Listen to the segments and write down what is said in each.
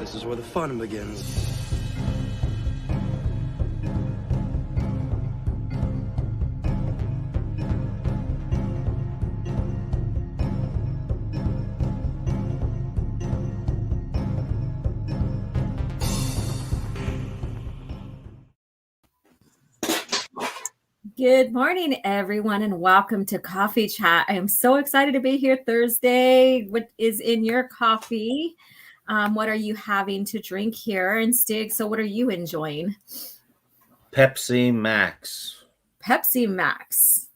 This is where the fun begins. Good morning, everyone, and welcome to Coffee Chat. I am so excited to be here Thursday. What is in your coffee? What are you having to drink here? And Stig, so what are you enjoying? Pepsi Max. Pepsi Max.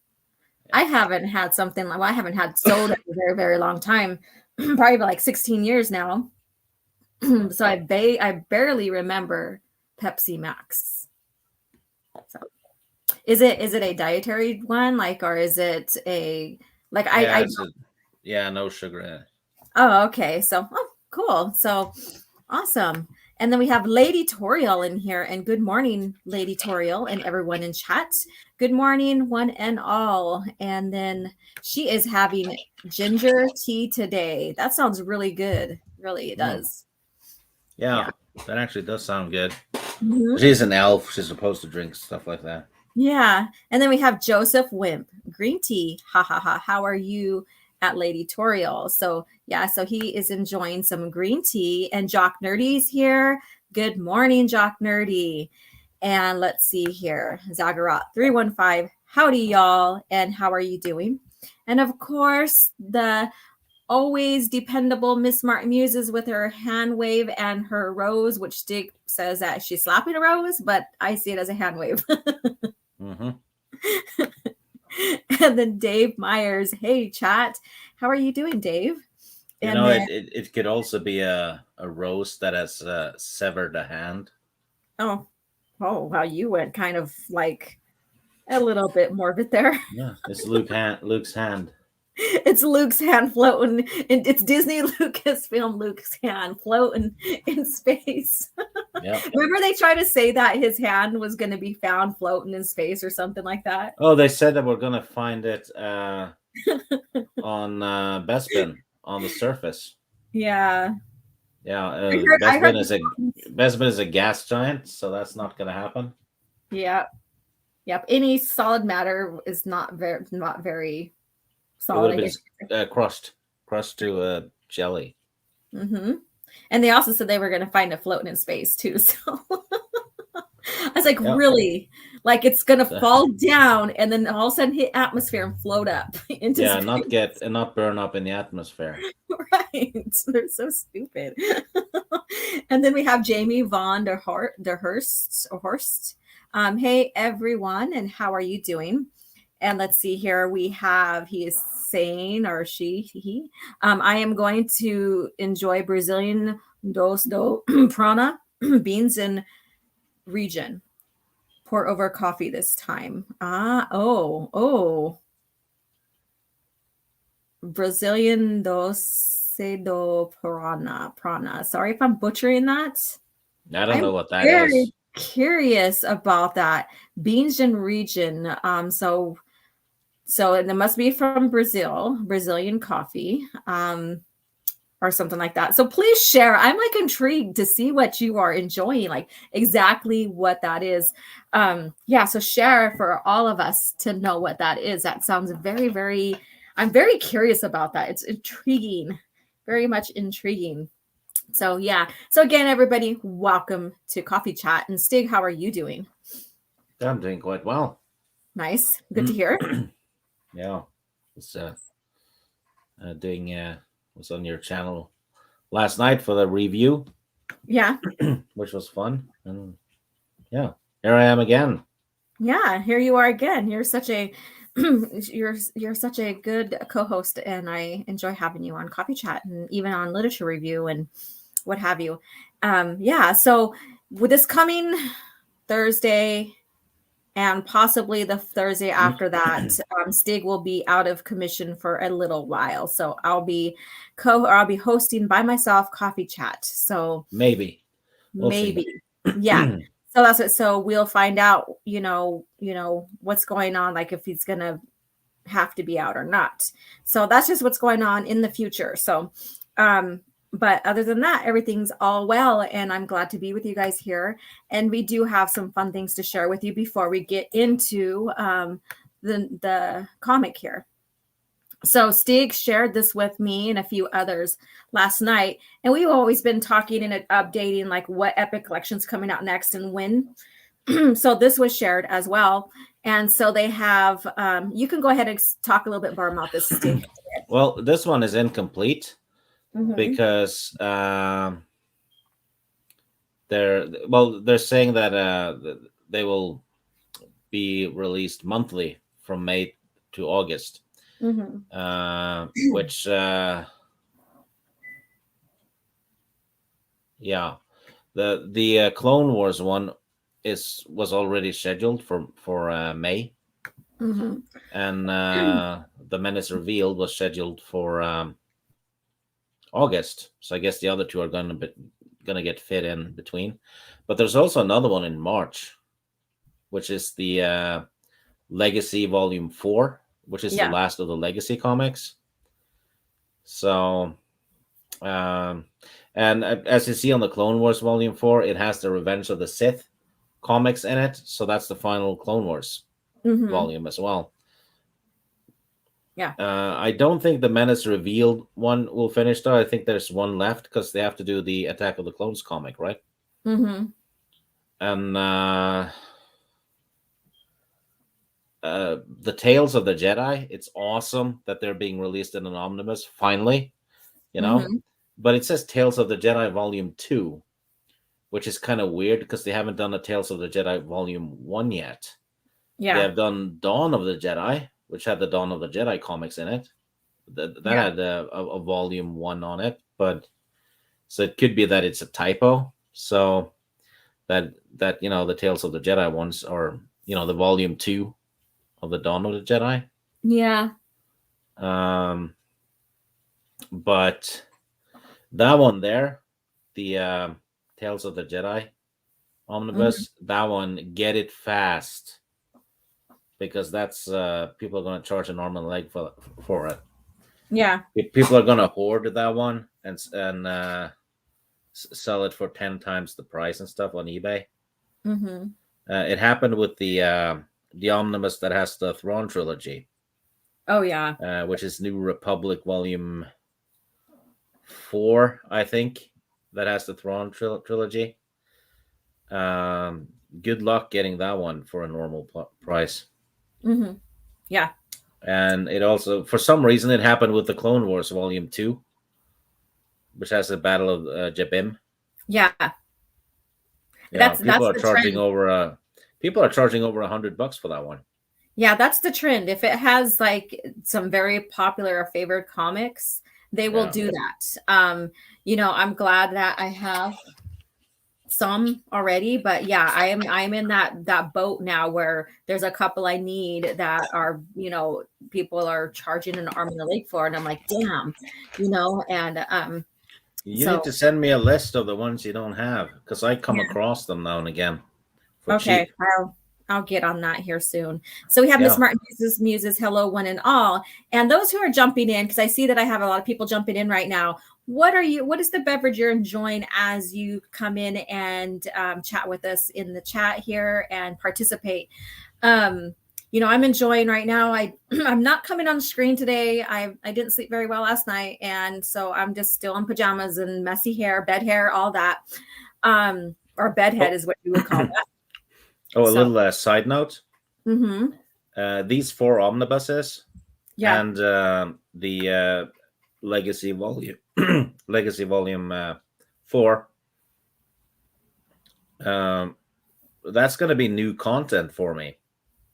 I haven't had something like, well, I haven't had soda for a very, very long time, probably like 16 years now. So I barely remember Pepsi Max. So. Is it a dietary one, like, or is it a like? No sugar in it. Oh, okay. So, cool. So, awesome. And then we have Lady Toriel in here. And good morning, Lady Toriel, and everyone in chat. Good morning, one and all. And then she is having ginger tea today. That sounds really good. Really, it does. Yeah, that actually does sound good. Mm-hmm. She's an elf. She's supposed to drink stuff like that. Yeah. And then we have Joseph Wimp, green tea. Ha ha ha. How are you at Lady Toriel? So yeah, so he is enjoying some green tea. And Jock Nerdy's here. Good morning, Jock Nerdy. And let's see here. Zagharat 315. Howdy, y'all. And how are you doing? And of course, the always dependable Miss Martin Muses with her hand wave and her rose, which Stig says that she's slapping a rose, but I see it as a hand wave. Mm-hmm. And then Dave Myers, hey chat, how are you doing, Dave? You know, it could also be a rose that has severed a hand. Oh wow, you went kind of like a little bit morbid there. Yeah, it's Luke's hand. It's Luke's hand floating. It's Disney Lucasfilm Luke's hand floating in space. Yeah. Remember they tried to say that his hand was going to be found floating in space or something like that? Oh, they said that we're going to find it on Bespin on the surface. Yeah. Yeah. Bespin is a gas giant, so that's not going to happen. Yeah. Yep. Any solid matter is not very solid. It would have been crushed to jelly. Mm-hmm. And they also said they were going to find it floating in space too. So I was like, really? Like it's going to fall down and then all of a sudden hit atmosphere and float up into space. not burn up in the atmosphere. Right. They're so stupid. And then we have Jamie Von der Horst. Hey everyone, and how are you doing? And let's see here. We have, he is saying, or he, I am going to enjoy Brazilian dos do prana beans in region. Pour over coffee this time. Brazilian doce do prana. Sorry if I'm butchering that. I don't know what that is. Curious about that. Beans in region. So it must be from Brazilian coffee, or something like that. So please share. I'm like intrigued to see what you are enjoying, like exactly what that is. So share for all of us to know what that is. That sounds very, very, I'm very curious about that. It's intriguing, very much intriguing. So yeah. So again, everybody, welcome to Coffee Chat. And Stig, how are you doing? I'm doing quite well. Nice. Good to hear. Yeah, was was on your channel last night for the review. Yeah, which was fun, and yeah, here I am again. Yeah, here you are again. You're such a you're such a good co-host, and I enjoy having you on Coffee Chat and even on literature review and what have you. So with this coming Thursday. And possibly the Thursday after that, Stig will be out of commission for a little while. So I'll be hosting by myself Coffee Chat. So maybe. Yeah. So that's it. So we'll find out, what's going on, like if he's gonna have to be out or not. So that's just what's going on in the future. So but other than that, everything's all well, and I'm glad to be with you guys here. And we do have some fun things to share with you before we get into the comic here. So Stig shared this with me and a few others last night, and we've always been talking and updating like what epic collection's coming out next and when. So this was shared as well, and so they have. You can go ahead and talk a little bit more about this, Stig. Well, this one is incomplete because they're saying that they will be released monthly from May to August, which the Clone Wars one was already scheduled for May, and the Menace Revealed was scheduled for August. So I guess the other two are gonna get fit in between. But there's also another one in March, which is the Legacy Volume 4, which is the last of the Legacy comics. So, and as you see on the Clone Wars Volume 4, it has the Revenge of the Sith comics in it. So that's the final Clone Wars volume as well. Yeah. I don't think the Menace Revealed one will finish, though. I think there's one left because they have to do the Attack of the Clones comic, right? And the Tales of the Jedi, it's awesome that they're being released in an omnibus, finally, you know? But it says Tales of the Jedi Volume 2, which is kind of weird because they haven't done a Tales of the Jedi Volume 1 yet. Yeah. They have done Dawn of the Jedi, which had the Dawn of the Jedi comics in it. That had a Volume 1 on it, but so it could be that it's a typo. So that the Tales of the Jedi ones are, the Volume 2 of the Dawn of the Jedi. Yeah. But that one there, the Tales of the Jedi omnibus, that one, get it fast, because that's people are going to charge an arm and a leg for it. Yeah. People are going to hoard that one and sell it for 10 times the price and stuff on eBay. It happened with the omnibus that has the Thrawn trilogy. Oh yeah. Which is New Republic Volume 4, I think, that has the Thrawn trilogy. Good luck getting that one for a normal price. Yeah. And it also, for some reason, it happened with the Clone Wars Volume 2, which has the Battle of Jabim. Yeah. People are charging over $100 for that one. Yeah, that's the trend. If it has like some very popular or favorite comics, they will do that. I'm glad that I have some already, but yeah, I'm in that boat now where there's a couple I need that are, people are charging an arm and a leg for, and I'm like, damn, and you need to send me a list of the ones you don't have, because I come across them now and again for cheap. I'll get on that here soon. So we have Miss Martin Muses, hello one and all. And those who are jumping in, because I see that I have a lot of people jumping in right now. What is the beverage you're enjoying as you come in and chat with us in the chat here and participate? I'm enjoying right now. I'm not coming on the screen today. I didn't sleep very well last night. And so I'm just still in pajamas and messy hair, bed hair, all that. Or bedhead is what you would call that. Little side note. These 4 omnibuses and the Legacy Volume 4. That's going to be new content for me.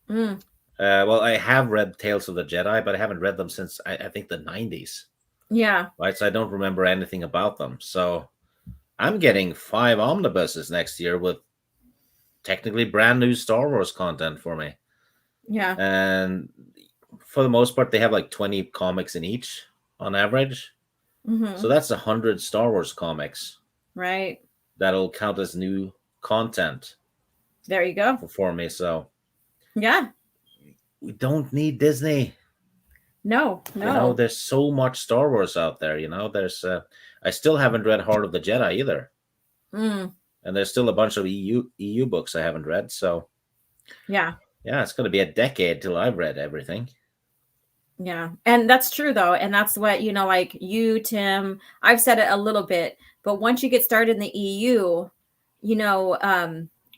Well, I have read Tales of the Jedi, but I haven't read them since I think the 90s. Yeah. Right. So I don't remember anything about them. So I'm getting 5 omnibuses next year with technically brand new Star Wars content for me. Yeah. And for the most part, they have like 20 comics in each on average. So that's 100 Star Wars comics. Right. That'll count as new content. There you go. For me. So yeah. We don't need Disney. No. There's so much Star Wars out there. There's I still haven't read Heart of the Jedi either. Mm. And there's still a bunch of EU books I haven't read. So Yeah. it's going to be a decade till I've read everything. Yeah. And that's true though. And that's what, like you, Tim, I've said it a little bit, but once you get started in the EU,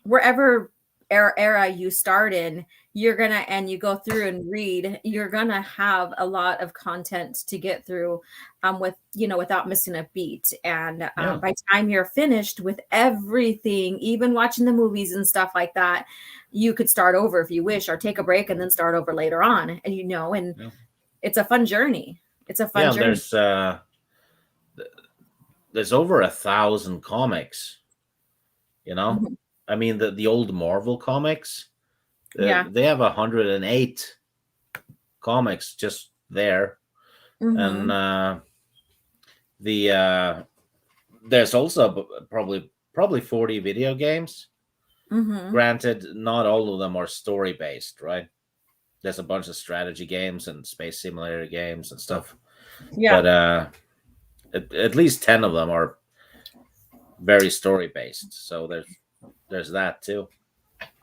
wherever era you start in, and you go through and read, you're gonna have a lot of content to get through without missing a beat. And by the time you're finished with everything, even watching the movies and stuff like that, you could start over if you wish, or take a break and then start over later on. And it's a fun journey. It's a fun journey. There's over 1,000 comics. Mm-hmm. I mean, the old Marvel comics, they have 108 comics just there. Mm-hmm. And there's also probably 40 video games. Mm-hmm. Granted, not all of them are story based, right? There's a bunch of strategy games and space simulator games and stuff. Yeah. But at least 10 of them are very story based. So there's that too.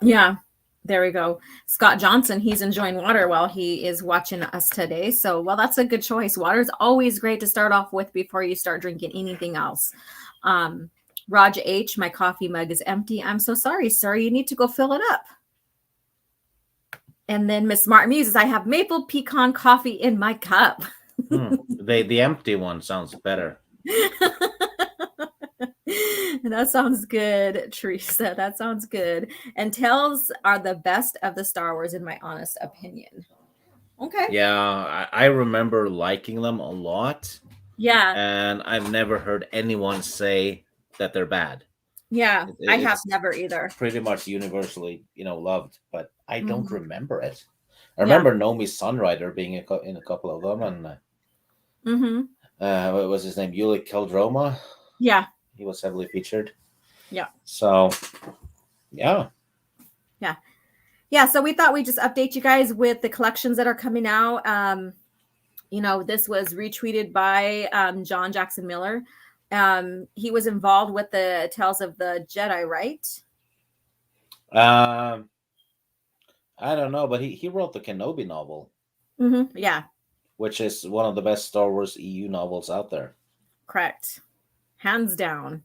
Yeah. There we go. Scott Johnson, he's enjoying water while he is watching us today. So, well, that's a good choice. Water is always great to start off with before you start drinking anything else. Raj H, my coffee mug is empty. I'm so sorry, sir. You need to go fill it up. And then Miss Martin Muses, I have maple pecan coffee in my cup. The empty one sounds better. That sounds good, Teresa. That sounds good. And tails are the best of the Star Wars, in my honest opinion. Okay. Yeah, I remember liking them a lot. Yeah. And I've never heard anyone say that they're bad. Yeah, I have never either. Pretty much universally, loved, but I don't remember it. I remember Nomi Sunrider being in a couple of them, and what was his name? Ulick Keldroma. Yeah, he was heavily featured. Yeah. So, yeah. So we thought we'd just update you guys with the collections that are coming out. This was retweeted by John Jackson Miller. He was involved with the Tales of the Jedi, right? I don't know, but he wrote the Kenobi novel. Mm-hmm. Yeah. Which is one of the best Star Wars EU novels out there. Correct. Hands down,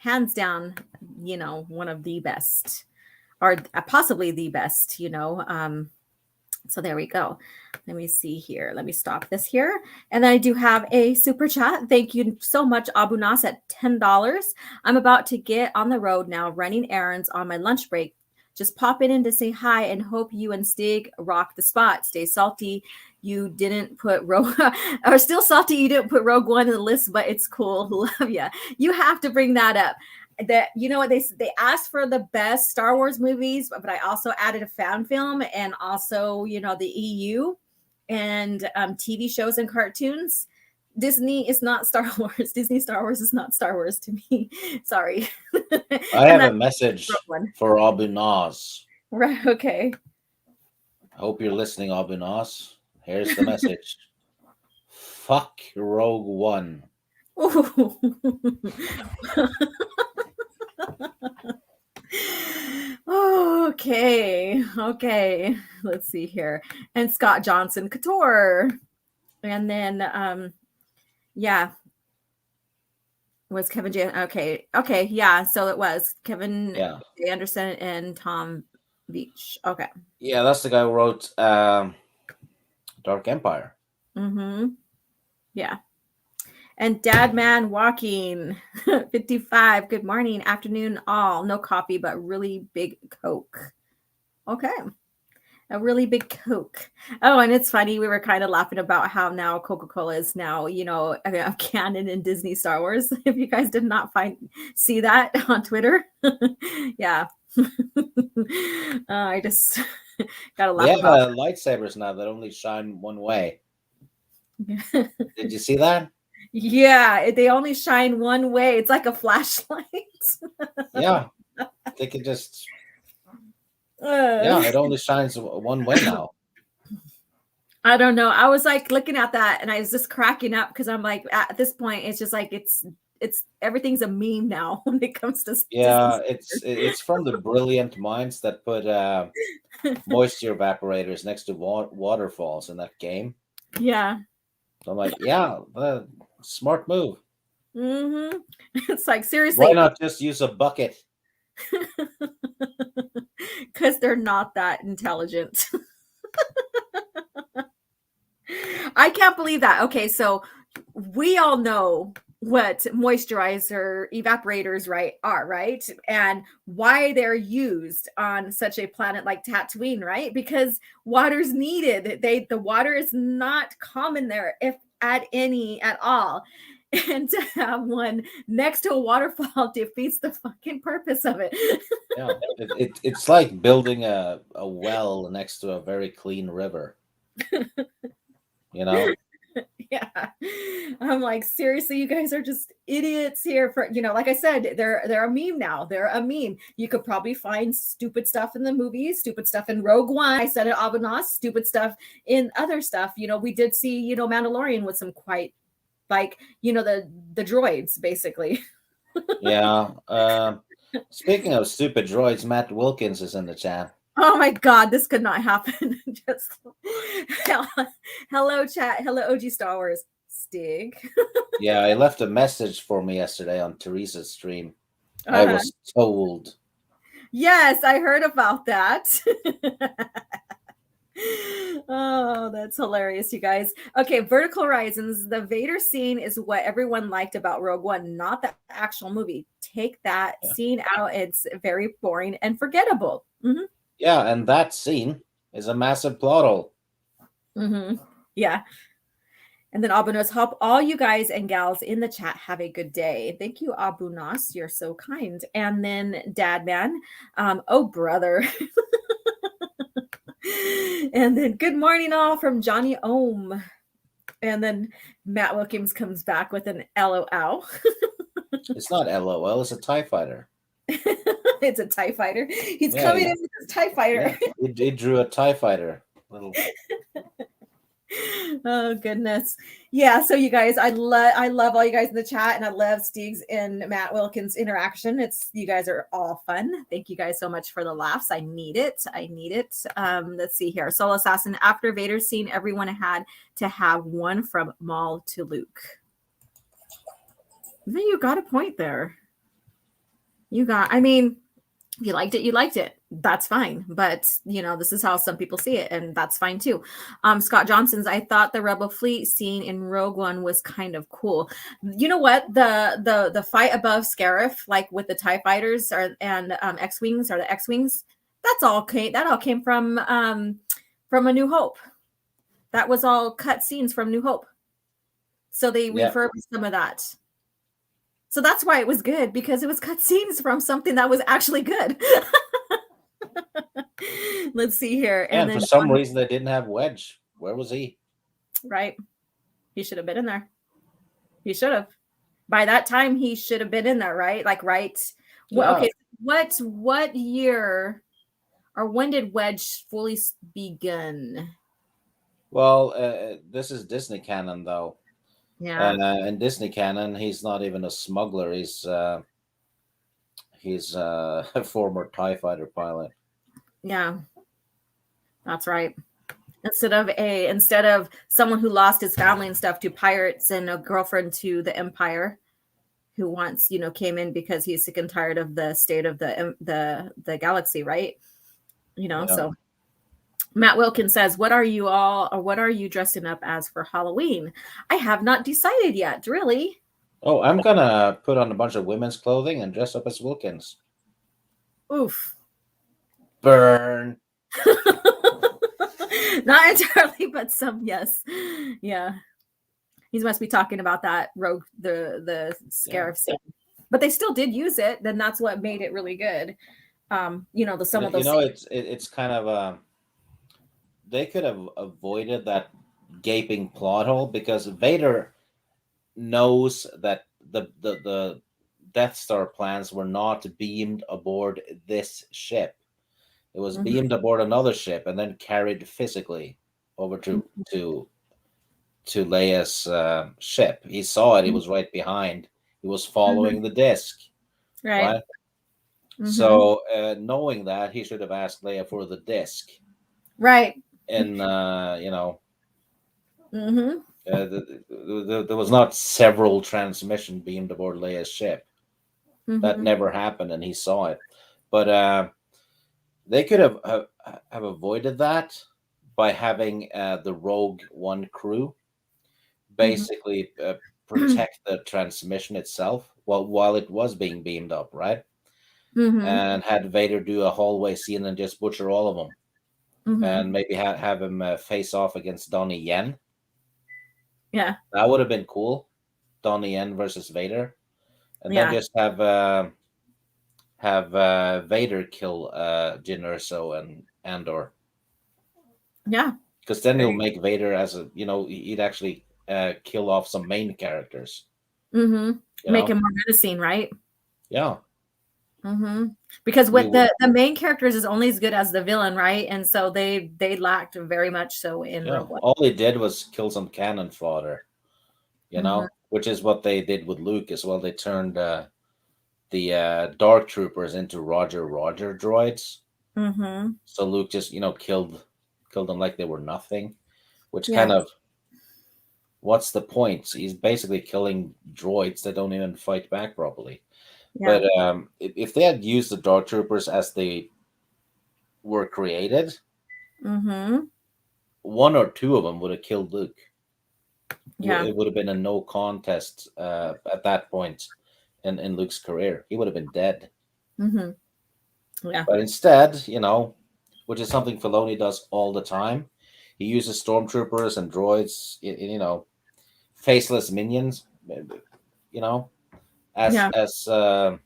one of the best, or possibly the best, So there we go. Let me see here. Let me stop this here. And I do have a super chat. Thank you so much, Abu Nas, at $10. I'm about to get on the road now, running errands on my lunch break. Just popping in to say hi and hope you and Stig rock the spot. Stay salty. You didn't put or still salty. You didn't put Rogue One in the list, but it's cool. Love ya. You have to bring that up. That what they asked for the best Star Wars movies, but I also added a fan film and also the EU and TV shows and cartoons. Disney is not Star Wars. Disney Star Wars is not Star Wars to me. Sorry. I have a message for Abu Nas. Right. Okay. I hope you're listening, Abu Nas. Here's the message. Fuck Rogue One. Okay. Let's see here. And Scott Johnson Couture. And then was Kevin J. Okay. Yeah. So it was Kevin J. Anderson and Tom Beach. Okay. Yeah, that's the guy who wrote Dark Empire. Mm-hmm. Yeah. And Dad Man Walking 55. Good morning, afternoon, all. No coffee, but really big Coke. Okay. A really big Coke. Oh, and it's funny. We were kind of laughing about how now Coca-Cola is now, canon in Disney Star Wars. If you guys did not see that on Twitter. Yeah. I just got to laugh. They have lightsabers now that only shine one way. Did you see that? Yeah, they only shine one way. It's like a flashlight. Yeah. They could just... it only shines one way now. I don't know. I was like looking at that and I was just cracking up because I'm like, at this point, it's just like it's everything's a meme now when it comes to Yeah, it's from the brilliant minds that put moisture evaporators next to waterfalls in that game. yeah. So I'm like, yeah, smart move. Mm-hmm. It's like Why seriously, not just use a bucket? because they're not that intelligent. I can't believe that. Okay, so we all know what moisturizer evaporators are, right? And why they're used on such a planet like Tatooine, right? Because water's needed. The water is not common there, if at all. And to have one next to a waterfall defeats the fucking purpose of it. Yeah, it's like building a well next to a very clean river. You know? Yeah. I'm like, seriously, you guys are just idiots here for, like I said, they're a meme now. They're a meme. You could probably find stupid stuff in the movies, stupid stuff in Rogue One. I said it, Abanas, stupid stuff in other stuff. We did see, Mandalorian with some quite like, the droids basically. Yeah. Speaking of stupid droids, Matt Wilkins is in the chat. Oh my God, this could not happen. Just hello, chat. Hello, OG Star Wars. Stig. Yeah, he left a message for me yesterday on Teresa's stream. I was told. Yes, I heard about that. Oh, that's hilarious, you guys. Okay, Vertical Horizons. The Vader scene is what everyone liked about Rogue One, not the actual movie. Take that scene out. It's very boring and forgettable. Mm-hmm. Yeah, and that scene is a massive plot hole. Mm-hmm. Yeah. And then Abunas, hope all you guys and gals in the chat have a good day. Thank you, Abunas. You're so kind. And then Dadman, oh brother. And then good morning all from Johnny Ohm. And then Matt Wilkins comes back with an LOL. It's not LOL, it's a TIE fighter. It's a TIE fighter. He's coming in with his TIE fighter. Yeah, he drew a TIE fighter. Little. Oh goodness. Yeah, so you guys, I love all you guys in the chat, and I love Stig's and Matt Wilkins interaction. You guys are all fun. Thank you guys so much for the laughs. I need it. Let's see here. Solo Assassin, after Vader's scene, everyone had to have one from Maul to Luke. Then you got a point there. If you liked it, you liked it. That's fine. But, this is how some people see it, and that's fine too. Scott Johnson's, I thought the Rebel fleet scene in Rogue One was kind of cool. You know what? The fight above Scarif, like with the TIE fighters and X-Wings or the X-Wings, that all came from A New Hope. That was all cut scenes from New Hope. So they refurbished some of that. So that's why it was good, because it was cut scenes from something that was actually good. Let's see here. And then, for some reason, they didn't have Wedge. Where was he? Right. He should have been in there. He should have. By that time, he should have been in there, right? Like, right. Well, okay. What year or when did Wedge fully begin? Well, this is Disney canon, though. Yeah. In Disney canon, he's not even a smuggler. He's a former TIE fighter pilot. Yeah, that's right. Instead of someone who lost his family and stuff to pirates and a girlfriend to the Empire, who once came in because he's sick and tired of the state of the galaxy, right? So. Matt Wilkins says, what are you dressing up as for Halloween? I have not decided yet, really. Oh, I'm going to put on a bunch of women's clothing and dress up as Wilkins. Oof. Burn. Not entirely, but some, yes. Yeah. He must be talking about that rogue, the Scarif scene. But they still did use it. Then that's what made it really good. It's kind of... they could have avoided that gaping plot hole, because Vader knows that the Death Star plans were not beamed aboard this ship. It was beamed aboard another ship and then carried physically. over to Leia's ship. He saw it. He was right behind. He was following the disc, Right. right? So knowing that, he should have asked Leia for the disc. Right. And there was not several transmission beamed aboard Leia's ship. That never happened, and he saw it. But they could have avoided that by having the Rogue One crew basically protect the transmission itself while it was being beamed up, right? And had Vader do a hallway scene and just butcher all of them, and maybe have him face off against Donnie Yen. Yeah, that would have been cool. Donnie Yen versus Vader, and then just have Vader kill Jyn Erso and Andor. Yeah, because then he'll make Vader as a he'd actually kill off some main characters. Make him more menacing, right? Yeah. Because with the main characters is only as good as the villain, right? And so they lacked very much so in Rogue One. All they did was kill some cannon fodder, which is what they did with Luke as well. They turned the Dark Troopers into Roger droids. So Luke just killed them like they were nothing, which kind of, what's the point? He's basically killing droids that don't even fight back properly. But if they had used the Dark Troopers as they were created, one or two of them would have killed Luke. It would have been a no contest at that point in Luke's career. He would have been dead. But instead, which is something Filoni does all the time, he uses stormtroopers and droids, faceless minions, as a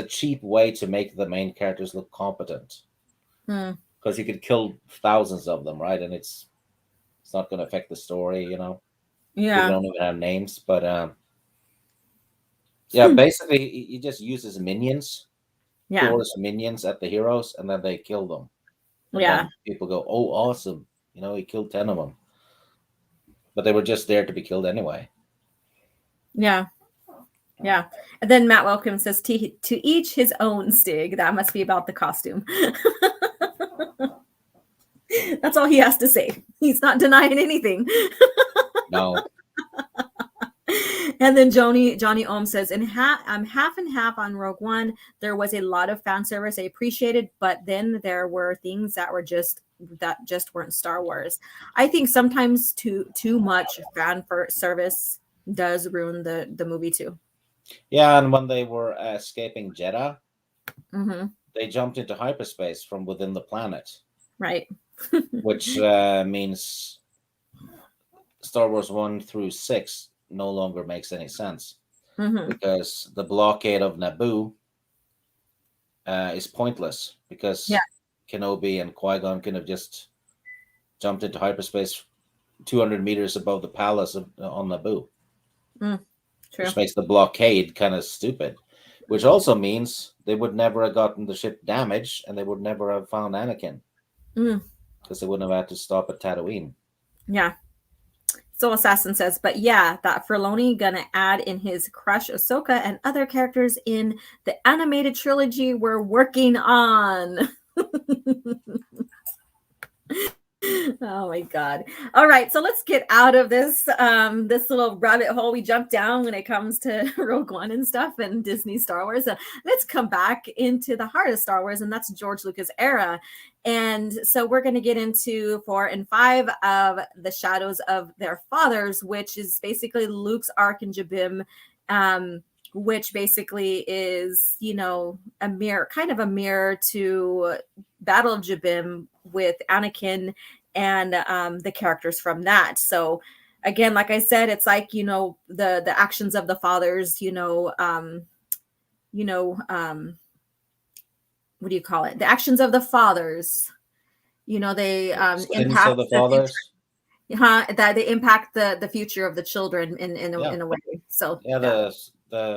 cheap way to make the main characters look competent, because you could kill thousands of them, right? And it's not going to affect the story, They don't even have names, but basically he just uses minions, throws minions at the heroes, and then they kill them. And then people go, "Oh, awesome! He killed 10 of them," but they were just there to be killed anyway. Yeah. And then Matt Welcome says, to each his own, Stig. That must be about the costume. That's all he has to say. He's not denying anything. No. And then Johnny Ohm says, I'm half and half on Rogue One. There was a lot of fan service I appreciated, but then there were things that just weren't Star Wars. I think sometimes too much fan service does ruin the movie too. Yeah, and when they were escaping Jeddah, they jumped into hyperspace from within the planet. Right. Which means Star Wars 1 through 6 no longer makes any sense. Because the blockade of Naboo is pointless, because Kenobi and Qui-Gon could have just jumped into hyperspace 200 meters above the palace on Naboo. True. Which makes the blockade kind of stupid. Which also means they would never have gotten the ship damaged, and they would never have found Anakin. Because they wouldn't have had to stop at Tatooine. Yeah. Soul Assassin says, but that Filoni gonna add in his crush Ahsoka and other characters in the animated trilogy we're working on. Oh my God. All right, so let's get out of this this little rabbit hole we jumped down when it comes to Rogue One and stuff and Disney Star Wars. Let's come back into the heart of Star Wars, and that's George Lucas era. And so we're going to get into 4 and 5 of the Shadows of Their Fathers, which is basically Luke's arc in Jabim, which basically is, a mirror to Battle of Jabim with Anakin and the characters from that. So again, like I said, it's like, the actions of the fathers, what do you call it? The actions of the fathers, they impact the fathers. That they impact the future of the children in a way. So the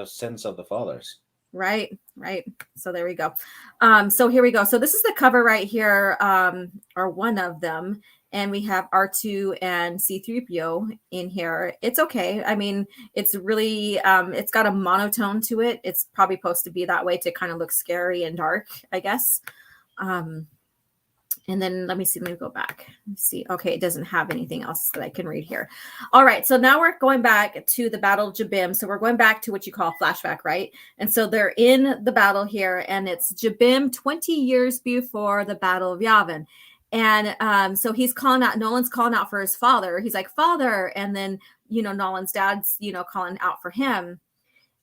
sins of the fathers. Right. So there we go. So here we go. So this is the cover right here, or one of them. And we have R2 and C-3PO in here. It's okay. I mean, it's really, it's got a monotone to it. It's probably supposed to be that way to kind of look scary and dark, I guess. And then let me go back. Let's see. Okay, it doesn't have anything else that I can read here. All right, so now we're going back to the Battle of Jabim. So we're going back to what you call flashback, right? And so they're in the battle here, and it's Jabim 20 years before the Battle of Yavin. And so he's calling out, Nolan's calling out for his father. He's like, "Father," and then, Nolan's dad's, calling out for him.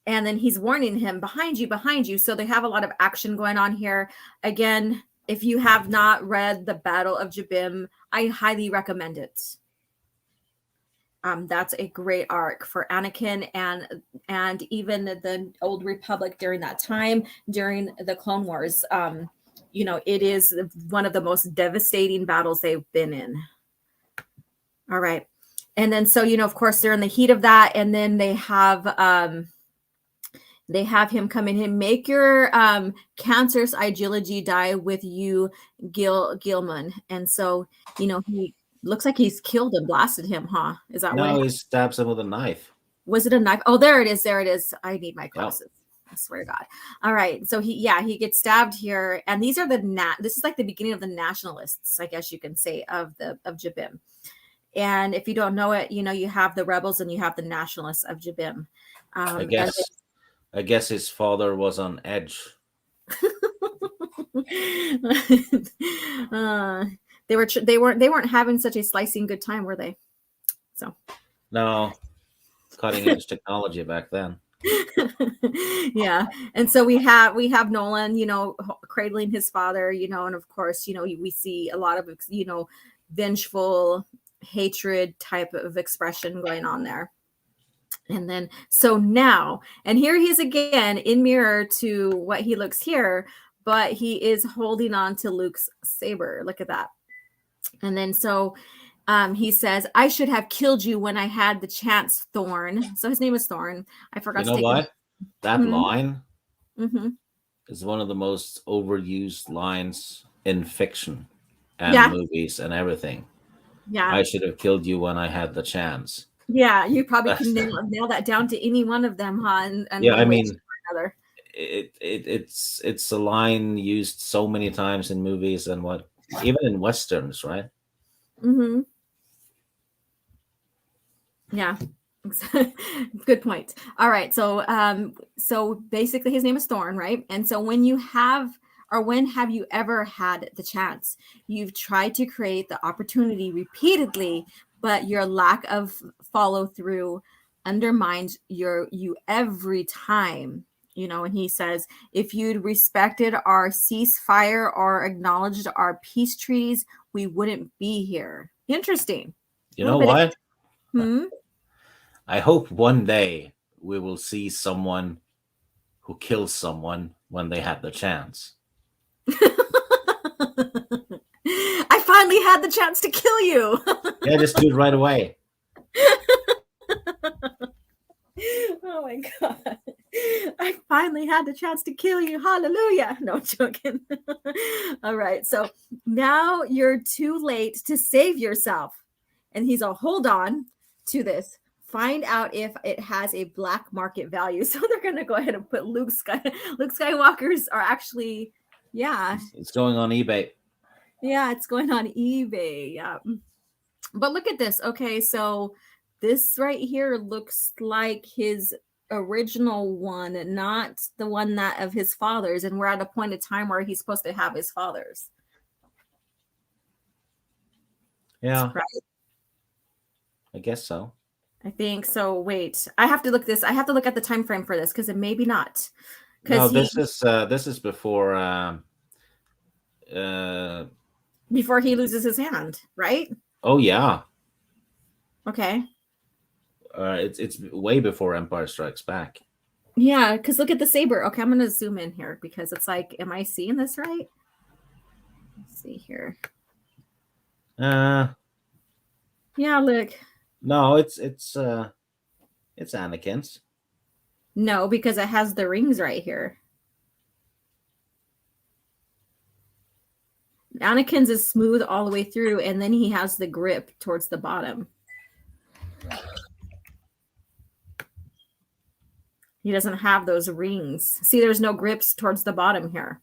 And then he's warning him, behind you. So they have a lot of action going on here. Again, if you have not read the Battle of Jabim, I highly recommend it. That's a great arc for Anakin and even the Old Republic during that time, during the Clone Wars. It is one of the most devastating battles they've been in. All right. And then, so, of course, they're in the heat of that. And then they have him come in and make your cancerous ideology die with you, Gilman. And so, he looks like he's killed and blasted him, huh? Is that No, he stabs him with a knife. Was it a knife? Oh, there it is. I need my glasses. Yep. I swear to God. All right. So he gets stabbed here. And these are this is like the beginning of the nationalists, I guess you can say, of Jabim. And if you don't know it, you have the rebels and you have the nationalists of Jabim. I guess his father was on edge. They weren't having such a slicing good time, were they? So no, cutting edge technology back then. Yeah. And so we have Nolan, cradling his father, and of course, we see a lot of, vengeful hatred type of expression going on there. And then, so now, and here he is again in mirror to what he looks here, but he is holding on to Luke's saber. Look at that. And then, so he says, "I should have killed you when I had the chance, Thorn." So his name is Thorn. I forgot. You know what? That line is one of the most overused lines in fiction and movies and everything. Yeah. I should have killed you when I had the chance. Yeah, you probably can nail that down to any one of them, huh? And yeah, I mean, it's a line used so many times in movies and even in westerns, right? Mm-hmm. Yeah. Good point. All right. So basically his name is Thorn, right? And so when have you ever had the chance? You've tried to create the opportunity repeatedly, but your lack of follow through undermines you every time. And he says, if you'd respected our ceasefire or acknowledged our peace treaties, we wouldn't be here. Interesting. You know what? I hope one day we will see someone who kills someone when they have the chance. I finally had the chance to kill you. Yeah, just do it right away. Oh my God. I finally had the chance to kill you. Hallelujah. No, I'm joking. All right. So now you're too late to save yourself. And he's all, hold on to this. Find out if it has a black market value. So they're going to go ahead and put Luke Skywalker's are actually, yeah. It's going on eBay. Yeah, it's going on eBay. Yeah. But look at this. Okay, so this right here looks like his original one, not the one that of his father's. And we're at a point of time where he's supposed to have his father's. Yeah. Right. I guess so. I think so. Wait, I have to look at the time frame for this because it maybe not. No, this is before before he loses his hand, right? Oh yeah. Okay. It's way before Empire Strikes Back. Yeah, because look at the saber. Okay, I'm gonna zoom in here because it's like, am I seeing this right? Let's see here. Yeah, look. No, it's Anakin's. No, because it has the rings right here. Anakin's is smooth all the way through, and then he has the grip towards the bottom. He doesn't have those rings. See, there's no grips towards the bottom here.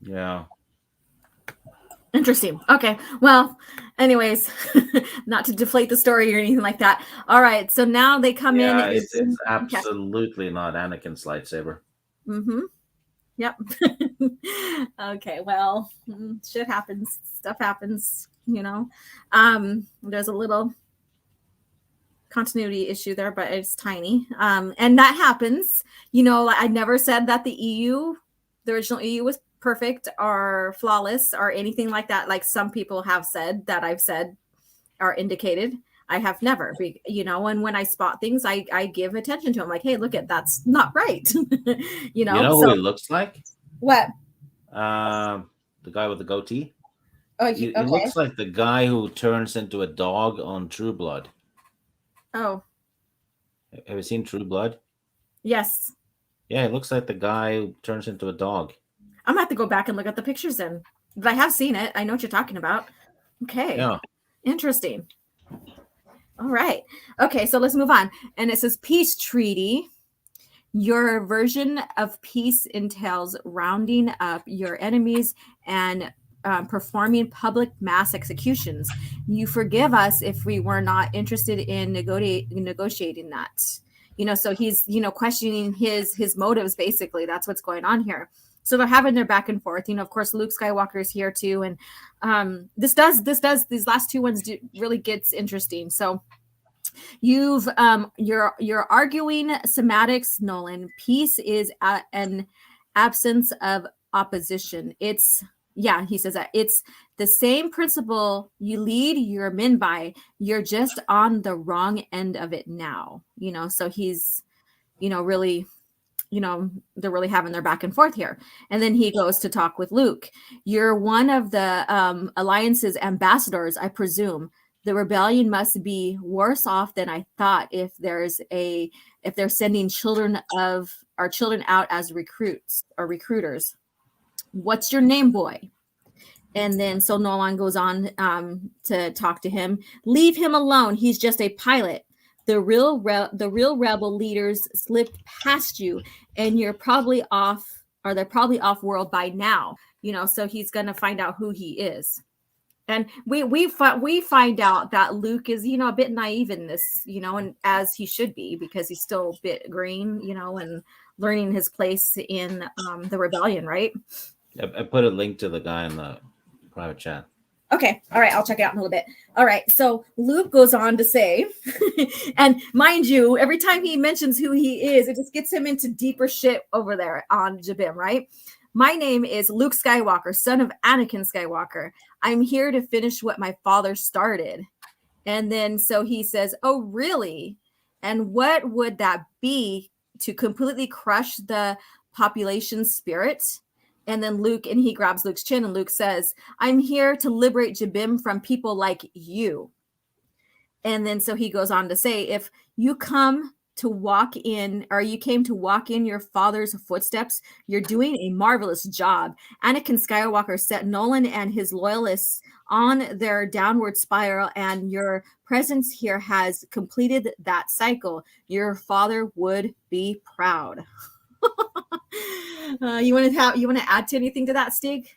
Yeah. Interesting. Okay. Well, anyways, not to deflate the story or anything like that. All right. So now they come in. It's absolutely not Anakin's lightsaber. Mm-hmm. Yep. Okay. Well, shit happens. Stuff happens, you know. There's a little continuity issue there, but it's tiny. And that happens. You know, I never said that the original EU was perfect or flawless or anything like that. Like some people have said that I've said or indicated. I have never, you know, and when I spot things, I give attention to them. Like, hey, look at that's not right. You know who he looks like? What? The guy with the goatee. Oh, okay. He looks like the guy who turns into a dog on True Blood. Oh. Have you seen True Blood? Yes. Yeah, it looks like the guy who turns into a dog. I'm gonna have to go back and look at the pictures then. But I have seen it. I know what you're talking about. Okay. Yeah. Interesting. All right. Okay, so let's move on. And it says peace treaty. Your version of peace entails rounding up your enemies and performing public mass executions. You forgive us if we were not interested in negotiating that. You know, so he's, you know, questioning his motives, basically. That's what's going on here. So they're having their back and forth. You know, of course, Luke Skywalker is here too. And these last two ones really gets interesting. So you're arguing semantics, Nolan. Peace is an absence of opposition. He says that it's the same principle you lead your men by. You're just on the wrong end of it now. You know, so he's, you know, really, you know, they're really having their back and forth here. And then he goes to talk with Luke. You're one of the Alliance's ambassadors, I presume. The rebellion must be worse off than I thought if they're sending children out as recruits or recruiters. What's your name, boy? And then so Nolan goes on to talk to him. Leave him alone. He's just a pilot. The real rebel leaders slipped past you, and you're probably off, or they're probably off world by now. You know, so he's gonna find out who he is. And we find out that Luke is, you know, a bit naive in this, you know, and as he should be, because he's still a bit green, you know, and learning his place in the rebellion, right? I put a link to the guy in the private chat. Okay. All right. I'll check it out in a little bit. All right. So Luke goes on to say, and mind you, every time he mentions who he is, it just gets him into deeper shit over there on Jabim, right? My name is Luke Skywalker, son of Anakin Skywalker. I'm here to finish what my father started. And then so he says, oh, really? And what would that be? To completely crush the population spirit? And then he grabs Luke's chin, and Luke says, I'm here to liberate Jabim from people like you. And then so he goes on to say, if you came to walk in your father's footsteps, you're doing a marvelous job. Anakin Skywalker set Nolan and his loyalists on their downward spiral, and your presence here has completed that cycle. Your father would be proud. You want to add to anything to that, Stig?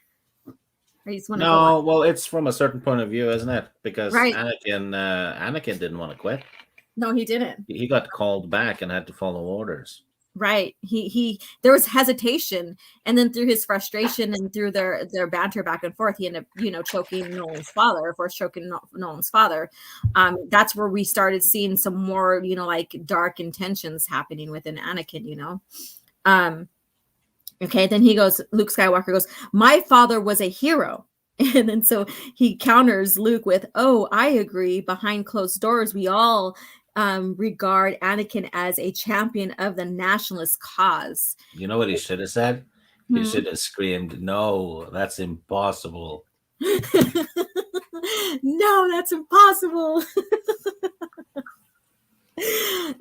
Or you just want to No, well, it's from a certain point of view, isn't it? Because right. Anakin didn't want to quit. No, he didn't. He got called back and had to follow orders. Right. There was hesitation, and then through his frustration and through their banter back and forth, he ended up, you know, choking Nolan's father. That's where we started seeing some more, you know, like dark intentions happening within Anakin, you know. Okay, then Luke Skywalker goes, my father was a hero. And then so he counters Luke with, oh, I agree. Behind closed doors, we all regard Anakin as a champion of the nationalist cause. You know what he should have said? He should have screamed, no, that's impossible. No, that's impossible.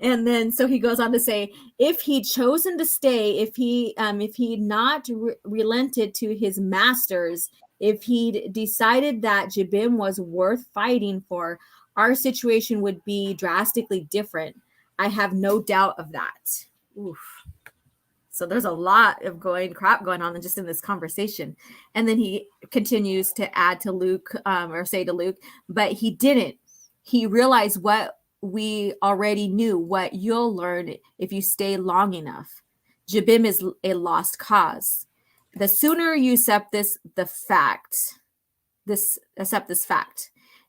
And then so he goes on to say, if he'd chosen to stay, if he'd not relented to his masters, if he'd decided that Jabim was worth fighting for, our situation would be drastically different. I have no doubt of that. Oof. So there's a lot of crap going on just in this conversation. And then he continues to add to Luke, or say to Luke, but he didn't. He realized what we already knew, what you'll learn if you stay long enough. Jabim is a lost cause. The sooner you accept this fact.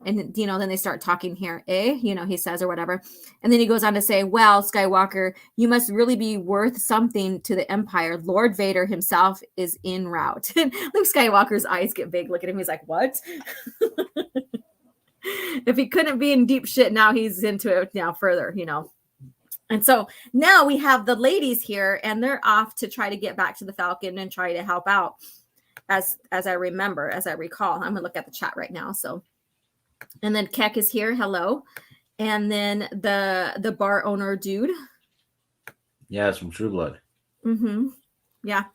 And, then they start talking here, he says, or whatever. And then he goes on to say, well, Skywalker, you must really be worth something to the Empire. Lord Vader himself is en route. And Luke Skywalker's eyes get big. Look at him. He's like, what? If he couldn't be in deep shit, now he's into it now further, And so now we have the ladies here, and they're off to try to get back to the Falcon and try to help out. As I recall, I'm going to look at the chat right now. So, and then Keck is here. Hello. And then the bar owner dude. Yeah, it's from True Blood. Mm-hmm. Yeah.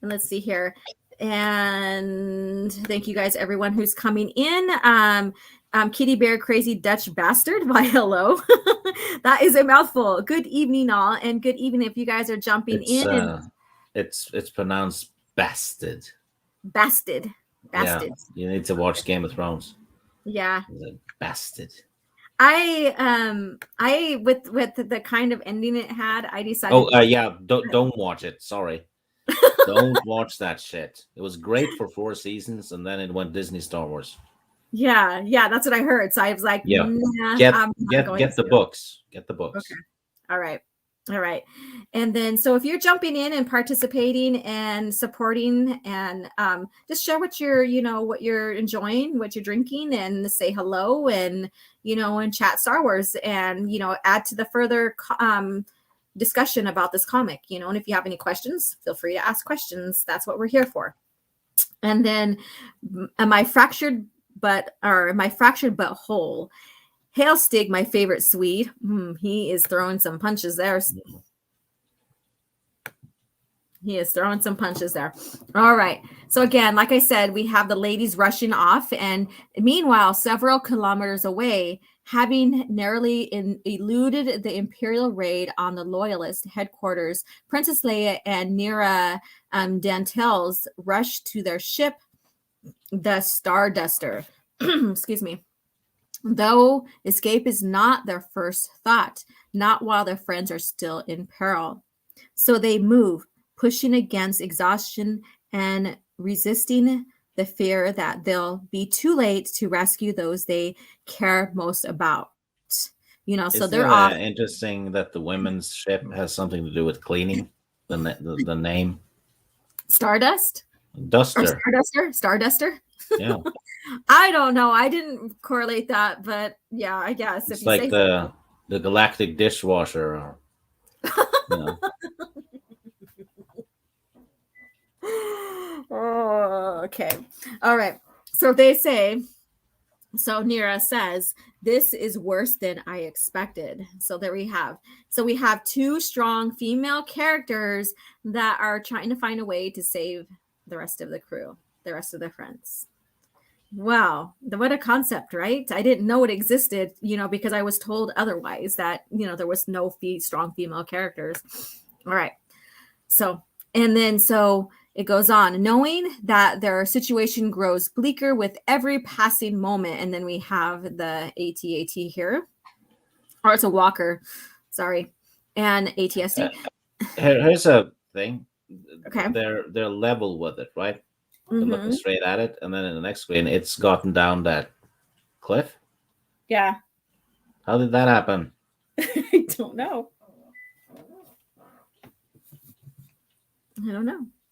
And let's see here. And thank you guys, everyone who's coming in. Kitty Bear Crazy Dutch Bastard. Why, hello. That is a mouthful. Good evening, all. And good evening if you guys are jumping in. It's pronounced bastard. Bastard. Yeah, you need to watch Game of Thrones. Yeah. Bastard. I with the kind of ending it had, I decided. Oh, yeah. Don't watch it. Sorry. Don't watch that shit. It was great for 4 seasons, and then it went Disney Star Wars. Yeah, that's what I heard. So I was like, yeah, nah, get the books. Get the books. Okay. All right. And then, so if you're jumping in and participating and supporting, and just share what you're enjoying, what you're drinking, and say hello, and and chat Star Wars, and add to the further discussion about this comic, and if you have any questions, feel free to ask questions. That's what we're here for. And then my fractured but whole. Hail Stig, my favorite Swede. He is throwing some punches there. All right. So again, like I said, we have the ladies rushing off, and meanwhile, several kilometers away, having narrowly eluded the Imperial raid on the Loyalist headquarters, Princess Leia and Nira Dantels rush to their ship, the Starduster. Excuse me. Though escape is not their first thought, not while their friends are still in peril. So they move, pushing against exhaustion and resisting the fear that they'll be too late to rescue those they care most about. So they're off. Interesting that the women's ship has something to do with cleaning. The name Stardust. Duster. Starduster. Yeah. I don't know. I didn't correlate that, but yeah, I guess it's like the galactic dishwasher. Or, Oh, okay. All right. So they say, so Nira says, this is worse than I expected. So there we have. So we have 2 strong female characters that are trying to find a way to save the rest of the crew, the rest of their friends. Wow. What a concept, right? I didn't know it existed, because I was told otherwise, that, there was no strong female characters. All right. So it goes on, knowing that their situation grows bleaker with every passing moment. And then we have the AT-AT here, or it's a walker, sorry, and ATST. Here's a thing. Okay. They're level with it, right? They're looking straight at it, and then in the next screen, it's gotten down that cliff. Yeah. How did that happen? I don't know.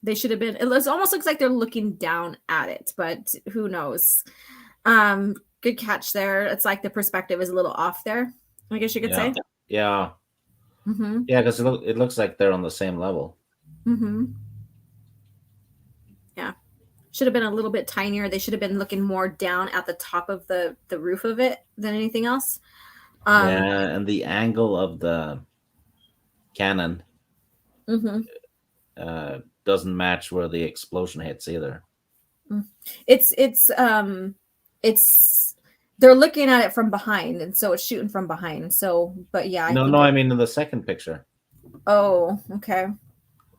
They should have been. It almost looks like they're looking down at it, but who knows? Good catch there. It's like the perspective is a little off there, I guess you could say. Yeah. Yeah, because it looks like they're on the same level. Yeah. Should have been a little bit tinier. They should have been looking more down at the top of the roof of it than anything else. Yeah, and the angle of the cannon mhm. doesn't match where the explosion hits either. It's they're looking at it from behind, and so it's shooting from behind. So, but yeah, I No, think no, I mean in the second picture. oh, okay.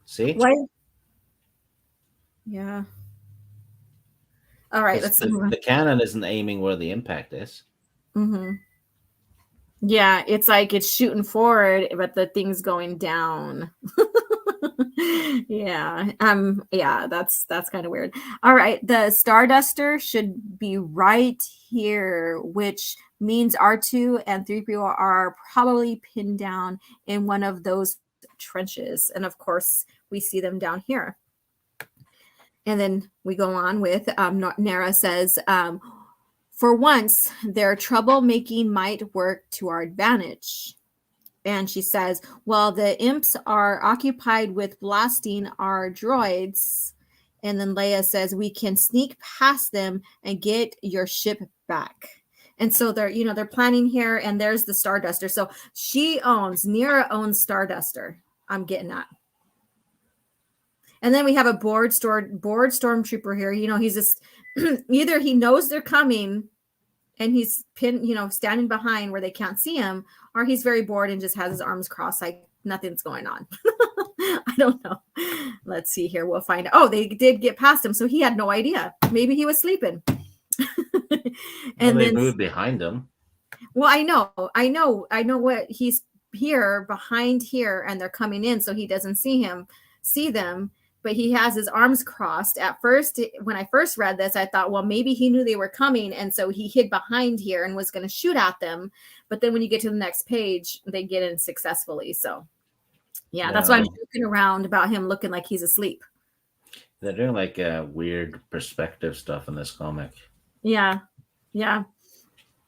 See? Why? Yeah. All right, Because let's see. the cannon isn't aiming where the impact is. Mm-hmm. Yeah, it's like it's shooting forward, but the thing's going down. Yeah. Yeah, that's kind of weird. All right, the Starduster should be right here, which means R2 and 3PO are probably pinned down in one of those trenches. And of course, we see them down here. And then we go on with Nara says, for once, their troublemaking might work to our advantage. And she says, well, the imps are occupied with blasting our droids. And then Leia says, we can sneak past them and get your ship back. And so they're planning here, and there's the Starduster. So Nira owns Starduster. I'm getting that. And then we have a bored stormtrooper here. He's just either he knows they're coming and he's standing behind where they can't see him, or he's very bored and just has his arms crossed like nothing's going on. I don't know. Let's see here. We'll find out. Oh, they did get past him, so he had no idea. Maybe he was sleeping. And they moved behind him. Well, I know what he's here behind here, and they're coming in, so he doesn't see them. But he has his arms crossed. At first, when I first read this, I thought, well, maybe he knew they were coming, and so he hid behind here and was going to shoot at them. But then when you get to the next page, they get in successfully. So, yeah, that's why I'm joking around about him looking like he's asleep. They're doing like weird perspective stuff in this comic. Yeah.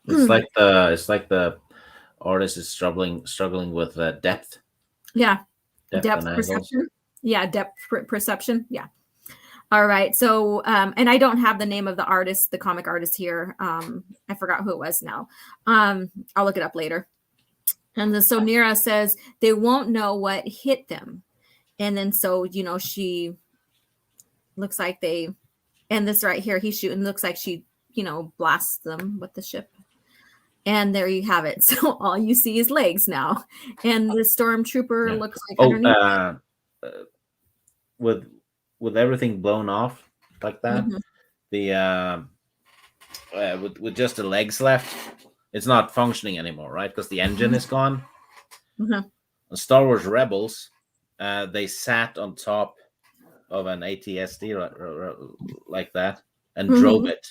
It's like the artist is struggling with depth. Yeah, depth perception. Yeah, depth perception. Yeah. All right. So, and I don't have the name of the artist, the comic artist here. I forgot who it was now. I'll look it up later. And then so Nira says they won't know what hit them. And then so, she looks like and this right here, he's shooting, looks like she, blasts them with the ship. And there you have it. So all you see is legs now. And the stormtrooper looks like underneath. With everything blown off like that, the with just the legs left, it's not functioning anymore, right? Because the engine is gone. On Star Wars Rebels, they sat on top of an ATSD like that and drove it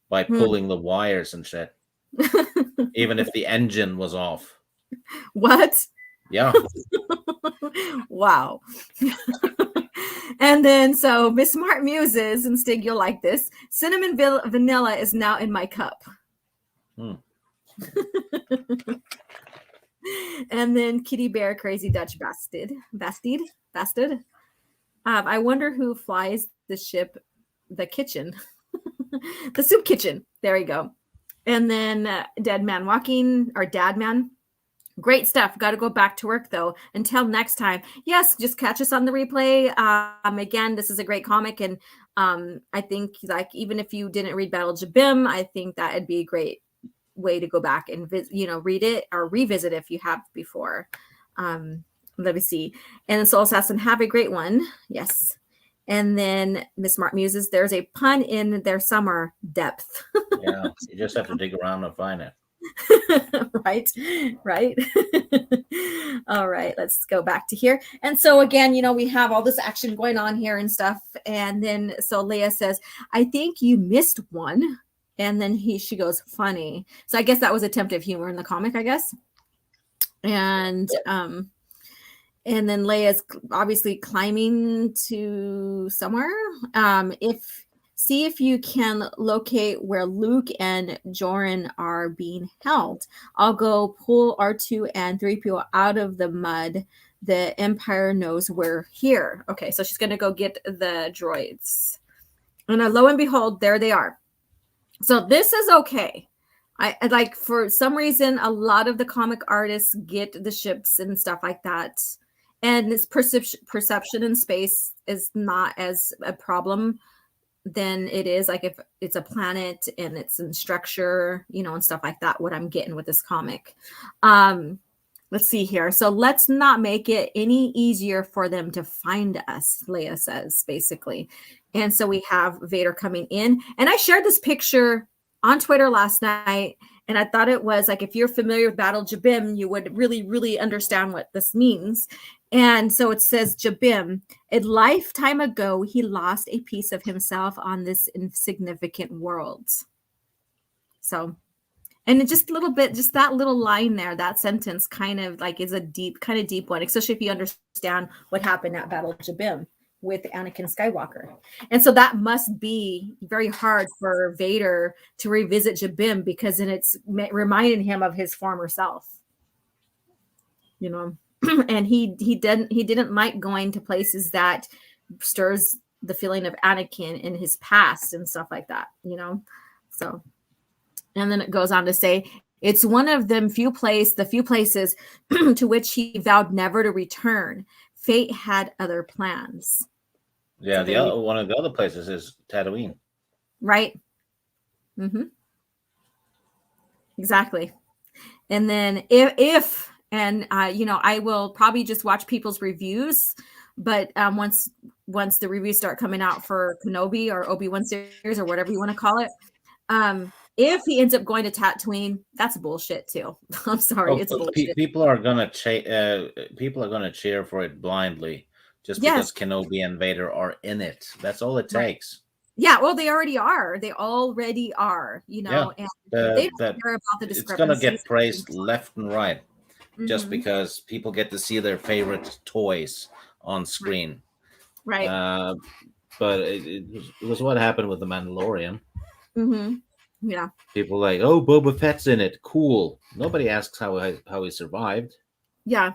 by pulling the wires and shit, even if the engine was off. What? Yeah. Wow. And then so Miss Smart muses, and Stig, you'll like this. Cinnamon vanilla is now in my cup. And then Kitty Bear, crazy Dutch bastard. I wonder who flies the ship, the kitchen, the soup kitchen. There you go. And then Dead Man Walking, or Dad Man. Great stuff. Got to go back to work, though. Until next time. Yes, just catch us on the replay. Again, this is a great comic. And I think, like, even if you didn't read Battle Jabim, I think that would be a great way to go back and, read it or revisit if you have before. Let me see. And then Soul Assassin, have a great one. Yes. And then Miss Smart muses, there's a pun in their summer, depth. Yeah, you just have to dig around and find it. right. All right, let's go back to here. And so again, we have all this action going on here and stuff. And then so Leia says, I think you missed one. And then she goes, funny. So I guess that was attempted humor in the comic, I guess. And then Leia's obviously climbing to somewhere. See if you can locate where Luke and Joran are being held. I'll go pull R2 and 3PO out of the mud. The Empire knows we're here. Okay, so she's going to go get the droids. And lo and behold, there they are. So this is okay. I like, for some reason, a lot of the comic artists get the ships and stuff like that, and this perception in space is not as a problem than it is like if it's a planet and it's in structure, and stuff like that. What I'm getting with this comic. Let's see here. So let's not make it any easier for them to find us, Leia says, basically. And so we have Vader coming in. And I shared this picture on Twitter last night. And I thought it was like, if you're familiar with Battle Jabim, you would really, really understand what this means. And so it says, Jabim, a lifetime ago, he lost a piece of himself on this insignificant world. So... and just a little bit, just that little line there, that sentence kind of like is a deep one, especially if you understand what happened at Battle of Jabim with Anakin Skywalker. And so that must be very hard for Vader to revisit Jabim, because then it's reminding him of his former self, and he didn't like going to places that stirs the feeling of Anakin in his past and stuff like that, so. And then it goes on to say, it's one of the few places to which he vowed never to return. Fate had other plans. Yeah, one of the other places is Tatooine. Right. Mm-hmm. Exactly. And then if I will probably just watch people's reviews, but once the reviews start coming out for Kenobi or Obi-Wan series or whatever you want to call it, if he ends up going to Tatooine, that's bullshit too. I'm sorry, it's bullshit. People are gonna cheer for it blindly just because Kenobi and Vader are in it. That's all it takes. Yeah, well, they already are. They already are. And they don't care about the discrepancies. It's gonna get praised left and right, just because people get to see their favorite toys on screen. Right. But it was what happened with the Mandalorian. Mm-hmm. Yeah. People like, oh, Boba Fett's in it. Cool. Nobody asks how he survived. Yeah.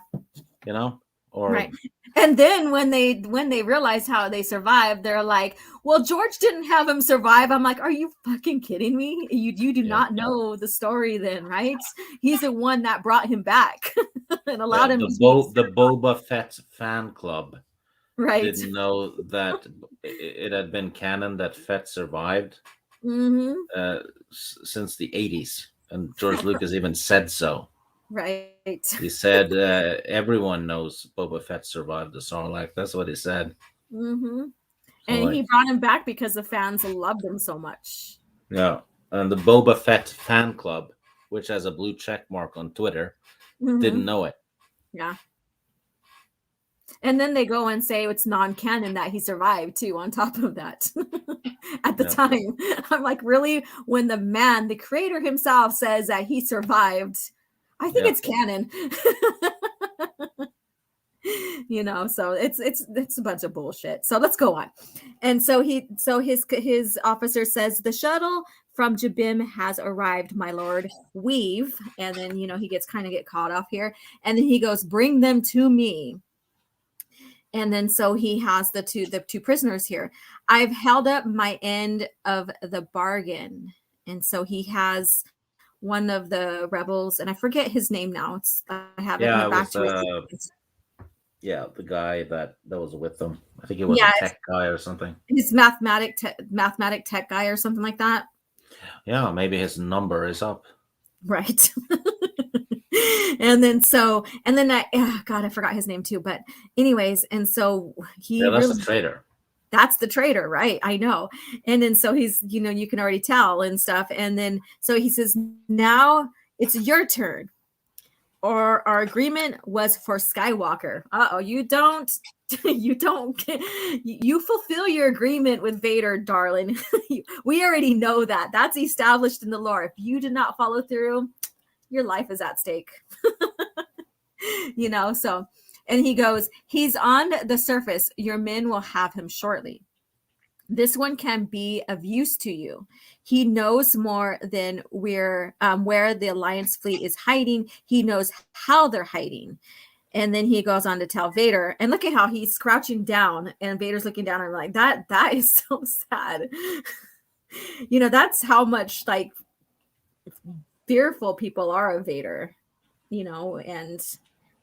Or right. And then when they realize how they survived, they're like, well, George didn't have him survive. I'm like, are you fucking kidding me? You do not know the story then, right? He's the one that brought him back and allowed him the Boba Fett fan club. Right. Didn't know that it had been canon that Fett survived. Mm-hmm. Since the 80s, and George Lucas even said so. Right. He said everyone knows Boba Fett survived the Sarlacc. That's what he said. Mm-hmm. And he brought him back because the fans loved him so much. Yeah, and the Boba Fett fan club, which has a blue check mark on Twitter, didn't know it. Yeah. And then they go and say it's non-canon that he survived too, on top of that. At the time. I'm like, really? When the creator himself says that he survived, I think it's canon. So it's a bunch of bullshit. So let's go on. And so his officer says, the shuttle from Jabim has arrived, my lord. Weave. And then, he gets caught off here. And then he goes, bring them to me. And then so he has the two prisoners here. I've held up my end of the bargain. And so he has one of the rebels, and I forget his name now. I haven't went back to it. Yeah, the guy that was with them. I think he was a tech guy or something. His mathematic tech guy or something like that. Yeah, maybe his number is up. Right. And then I forgot his name too. But anyways, and so that's the traitor. That's the traitor, right? I know. And then so he's, you can already tell and stuff. And then so he says, now it's your turn. Or our agreement was for Skywalker. You fulfill your agreement with Vader, darling. We already know that. That's established in the lore. If you did not follow through, your life is at stake. So, and he goes, he's on the surface. Your men will have him shortly. This one can be of use to you. He knows more than where the Alliance fleet is hiding. He knows how they're hiding. And then he goes on to tell Vader, and look at how he's crouching down and Vader's looking down and like, that is so sad. That's how much fearful people are of Vader, and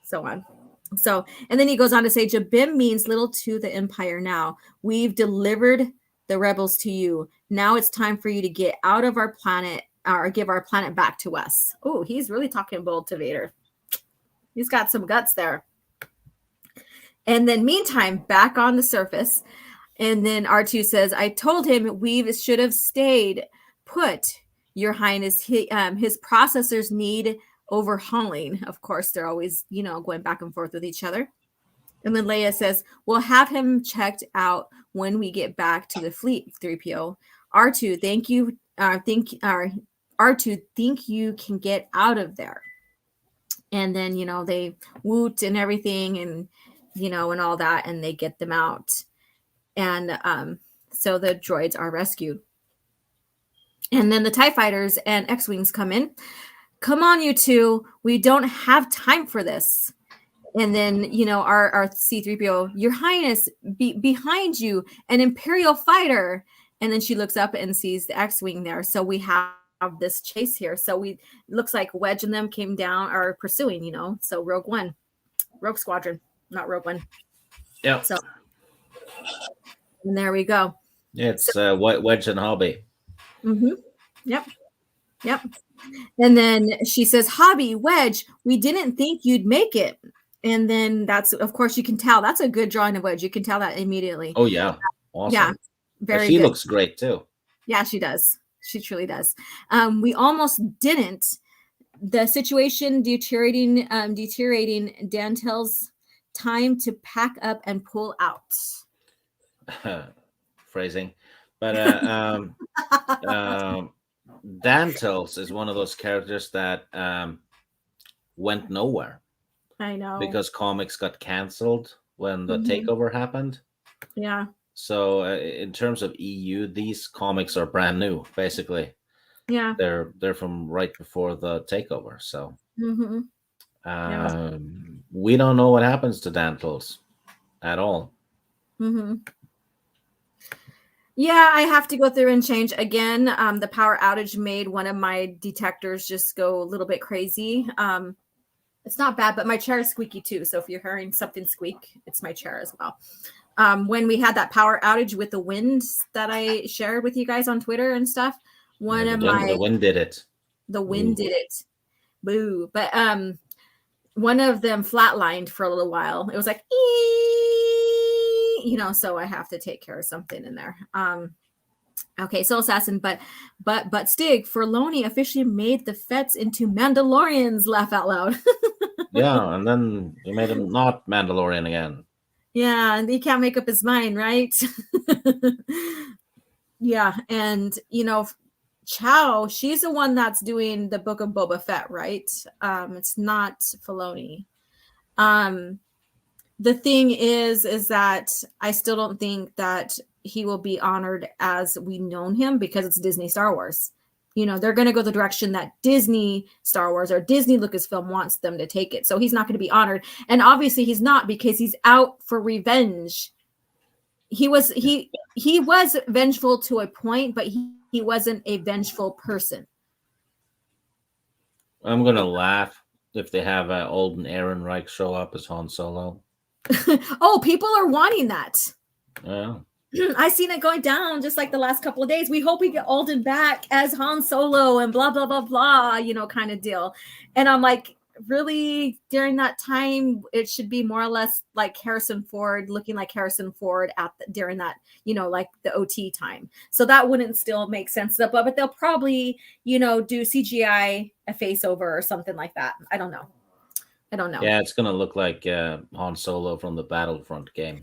so on. So, and then he goes on to say, Jabim means little to the Empire now. We've delivered the rebels to you. Now it's time for you to get out of our planet or give our planet back to us. Oh, he's really talking bold to Vader. He's got some guts there. And then meantime, back on the surface, and then R2 says, I told him we should have stayed put, Your Highness. His processors need overhauling. Of course, they're always, going back and forth with each other. And then Leia says, we'll have him checked out when we get back to the fleet, 3PO. R2, thank you. R2, think you can get out of there. And then, they woot and everything and, and all that, and they get them out. And so the droids are rescued. And then the TIE fighters and X-Wings come in. Come on, you two. We don't have time for this. And then, our C-3PO, Your Highness, behind you, an Imperial fighter. And then she looks up and sees the X-Wing there. So we have this chase here. So looks like Wedge and them came down, are pursuing, So Rogue Squadron, not Rogue One. Yeah. So, and there we go. Yeah, it's Wedge and Hobby. Mm-hmm. Yep. And then she says, Hobby, Wedge, we didn't think you'd make it. And then that's, of course, you can tell that's a good drawing of Wedge. You can tell that immediately. Oh, yeah. Awesome. Yeah. Very she good. Looks great, too. Yeah, she does. She truly does. We almost didn't. The situation deteriorating Dantel's time to pack up and pull out. Phrasing. But Dantels is one of those characters that went nowhere. I know. Because comics got canceled when the takeover happened. Yeah. So in terms of EU, these comics are brand new, basically. Yeah. They're from right before the takeover. So yeah. We don't know what happens to Dantels at all. Mm-hmm. Yeah, I have to go through and change again. The power outage made one of my detectors just go a little bit crazy. It's not bad, but my chair is squeaky too. So if you're hearing something squeak, it's my chair as well. When we had that power outage with the wind that I shared with you guys on Twitter and stuff, the wind did it. The wind did it. Boo. But one of them flatlined for a little while. It was like, so I have to take care of something in there. Okay, Soul Assassin, but Stig, Filoni officially made the Fets into Mandalorians. Laugh out loud. Yeah, and then he made him not Mandalorian again. Yeah, and he can't make up his mind, right? Yeah, and Chow, she's the one that's doing the Book of Boba Fett, right? It's not Filoni. The thing is that I still don't think that he will be honored as we known him because it's Disney Star Wars. They're going to go the direction that Disney Star Wars or Disney Lucasfilm wants them to take it. So he's not going to be honored. And obviously he's not, because he's out for revenge. He was vengeful to a point, but he wasn't a vengeful person. I'm going to laugh if they have Alden Ehrenreich show up as Han Solo. Oh, people are wanting that. Yeah. I seen it going down just like the last couple of days. We hope we get Alden back as Han Solo and blah, blah, blah, blah, kind of deal. And I'm like, really, during that time, it should be more or less like Harrison Ford, looking like Harrison Ford during that, like the OT time. So that wouldn't still make sense. But they'll probably, do CGI a face over or something like that. I don't know. Yeah, it's going to look like Han Solo from the Battlefront game.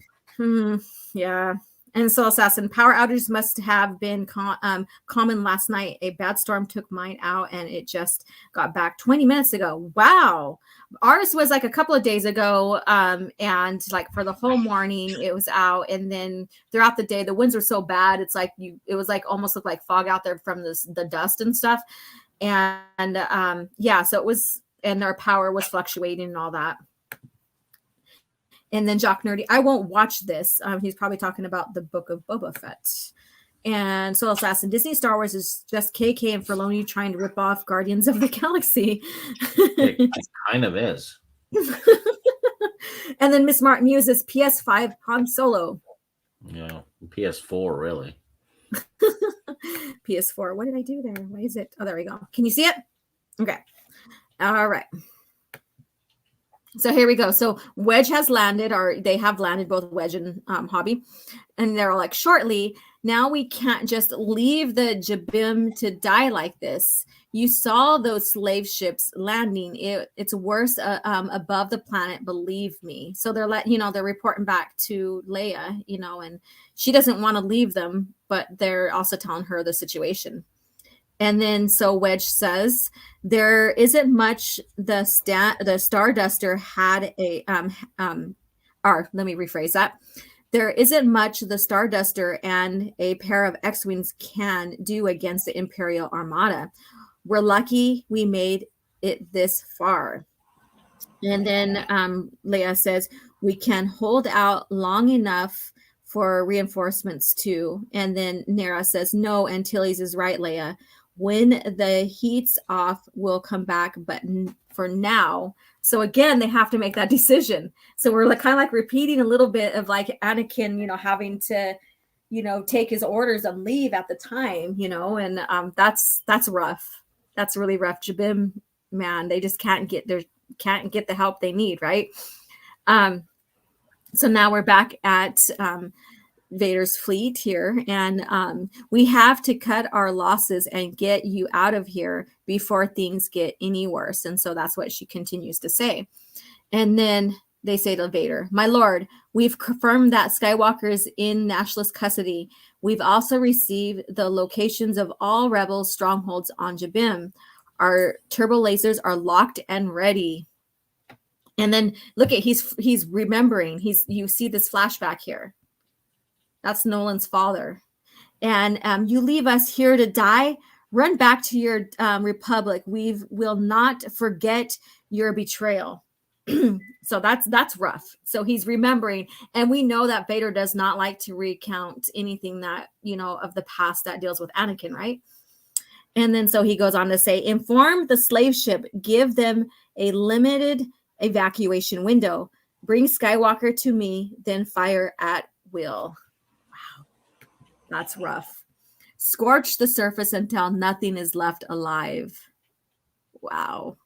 Yeah. And so Assassin, power outages must have been common last night. A bad storm took mine out and it just got back 20 minutes ago. Wow. Ours was like a couple of days ago. And like for the whole morning it was out. And then throughout the day, the winds were so bad. It's like it was like almost looked like fog out there from the dust and stuff. And so it was, and our power was fluctuating and all that. And then Jock Nerdy, I won't watch this. He's probably talking about the Book of Boba Fett. And Soul Assassin, Disney Star Wars is just KK and Filoni trying to rip off Guardians of the Galaxy. It kind of is. And then Miss Martin uses PS5 Han Solo. Yeah, PS4 really. PS4. What did I do there? Why is it? Oh, there we go. Can you see it? Okay. All right. So here we go. So Wedge has landed, or they have landed, both Wedge and Hobby. And they're like, shortly, now we can't just leave the Jabim to die like this. You saw those slave ships landing. It's worse above the planet, believe me. So they're they're reporting back to Leia, and she doesn't want to leave them, but they're also telling her the situation. And then so Wedge says, there isn't much the Starduster had a or let me rephrase that. There isn't much the Starduster and a pair of X-Wings can do against the Imperial Armada. We're lucky we made it this far. And then Leia says, we can hold out long enough for reinforcements too. And then Nera says, no, Antilles is right, Leia. When the heat's off, we'll come back, but for now. So again, they have to make that decision. So we're kind of like repeating a little bit of like Anakin, having to, take his orders and leave at the time, and that's rough. That's really rough. Jabim, man, they just can't get the help they need, right? So now we're back at Vader's fleet here, and we have to cut our losses and get you out of here before things get any worse. And so that's what she continues to say. And then they say to Vader, my lord, we've confirmed that Skywalker is in Nationalist custody. We've also received the locations of all rebel strongholds on Jabim. Our turbo lasers are locked and ready. And then look at he's remembering. You see this flashback here. That's Nolan's father. And you leave us here to die. Run back to your republic. We will not forget your betrayal. So that's rough. So he's remembering. And we know that Vader does not like to recount anything that, of the past that deals with Anakin, right? And then so he goes on to say, inform the slave ship. Give them a limited evacuation window. Bring Skywalker to me, then fire at will. That's rough. Scorch the surface until nothing is left alive. Wow.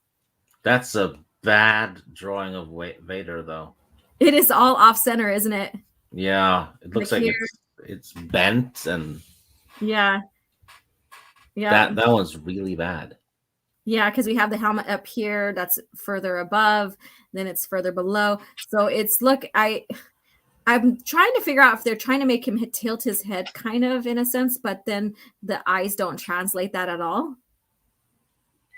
That's a bad drawing of Vader, though. It is all off center, isn't it? Yeah. It looks like it's bent and yeah. That one's really bad. Yeah, because we have the helmet up here that's further above, then it's further below. So it's I'm trying to figure out if they're trying to make him tilt his head kind of in a sense, but then the eyes don't translate that at all.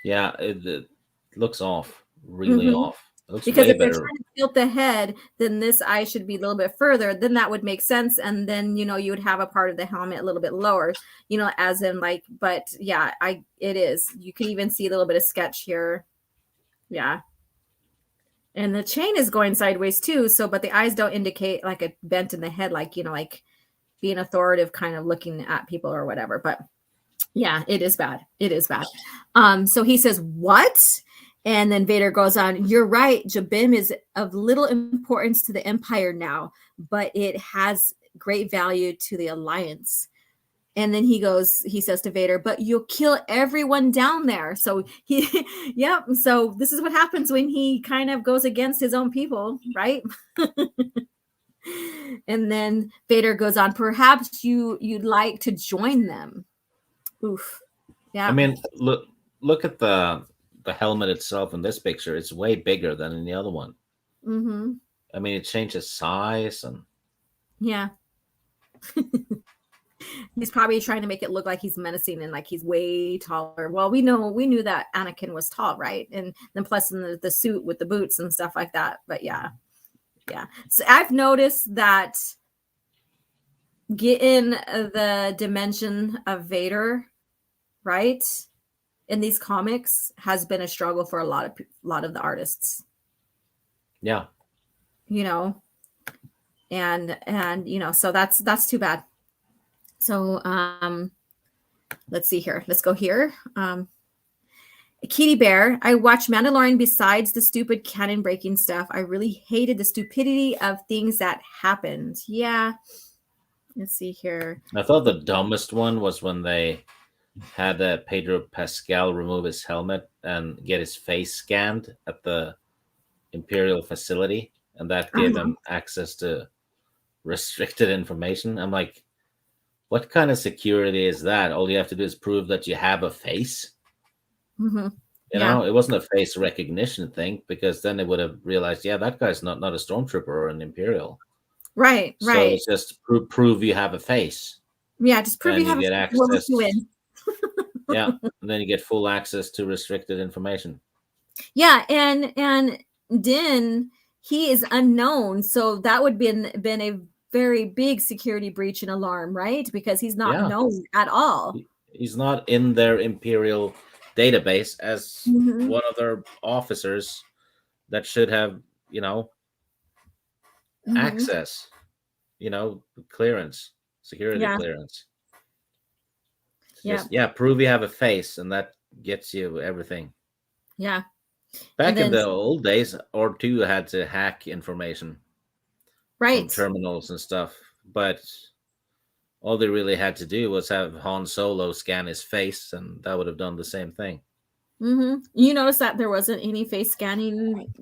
Yeah, it looks off, really off. It looks because way if they're better. trying to tilt the head, then this eye should be a little bit further. Then that would make sense. And then, you would have a part of the helmet a little bit lower, as in but yeah, it is. You can even see a little bit of sketch here. Yeah. And the chain is going sideways too. So, but the eyes don't indicate like a bent in the head, like being authoritative, kind of looking at people or whatever. But yeah, it is bad. It is bad. So he says, what? And then Vader goes on, you're right. Jabim is of little importance to the Empire now, but it has great value to the Alliance. And then he says to Vader, but you'll kill everyone down there. So so this is what happens when he kind of goes against his own people, right? And then Vader goes on, perhaps you'd like to join them. Oof. Yeah. I mean, look at the helmet itself in this picture. It's way bigger than in the other one. Mm-hmm. I mean, it changes size and yeah. He's probably trying to make it look like he's menacing and like he's way taller. Well, we knew that Anakin was tall, right? And then plus in the suit with the boots and stuff like that. But yeah. So I've noticed that getting the dimension of Vader, right, in these comics has been a struggle for a lot of the artists. Yeah. And so that's too bad. So let's see here. Let's go here. Kitty Bear, I watched Mandalorian besides the stupid canon breaking stuff. I really hated the stupidity of things that happened. Yeah. Let's see here. I thought the dumbest one was when they had Pedro Pascal remove his helmet and get his face scanned at the Imperial facility, and that gave him access to restricted information. I'm like, what kind of security is that? All you have to do is prove that you have a face. Mm-hmm. You know, it wasn't a face recognition thing, because then they would have realized, yeah, that guy's not a stormtrooper or an Imperial. Right. So it's just prove you have a face. Yeah, just prove and you have get a access. Yeah, and then you get full access to restricted information. Yeah, and Din, he is unknown, so that would been a very big security breach and alarm, right? Because he's not known at all. He's not in their Imperial database as one of their officers that should have, access, clearance, security clearance. Just, prove you have a face, and that gets you everything. Yeah. Back in the old days, R2 had to hack information from terminals and stuff, but all they really had to do was have Han Solo scan his face, and that would have done the same thing. You notice that there wasn't any face scanning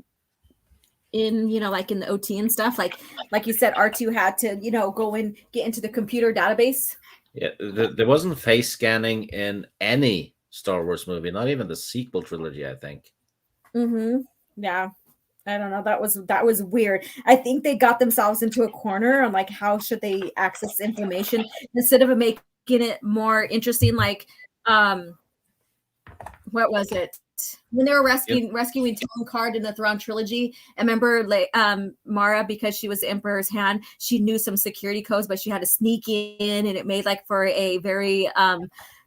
in, like in the OT and stuff, like you said, R2 had to, go and get into the computer database. Yeah, there wasn't face scanning in any Star Wars movie, not even the sequel trilogy, I think. Yeah, I don't know. That was weird. I think they got themselves into a corner on like how should they access information instead of making it more interesting. Like, what was it when they were rescuing Tom Card in the Thrawn trilogy? I remember Mara, because she was the Emperor's hand, she knew some security codes, but she had to sneak in, and it made like for a very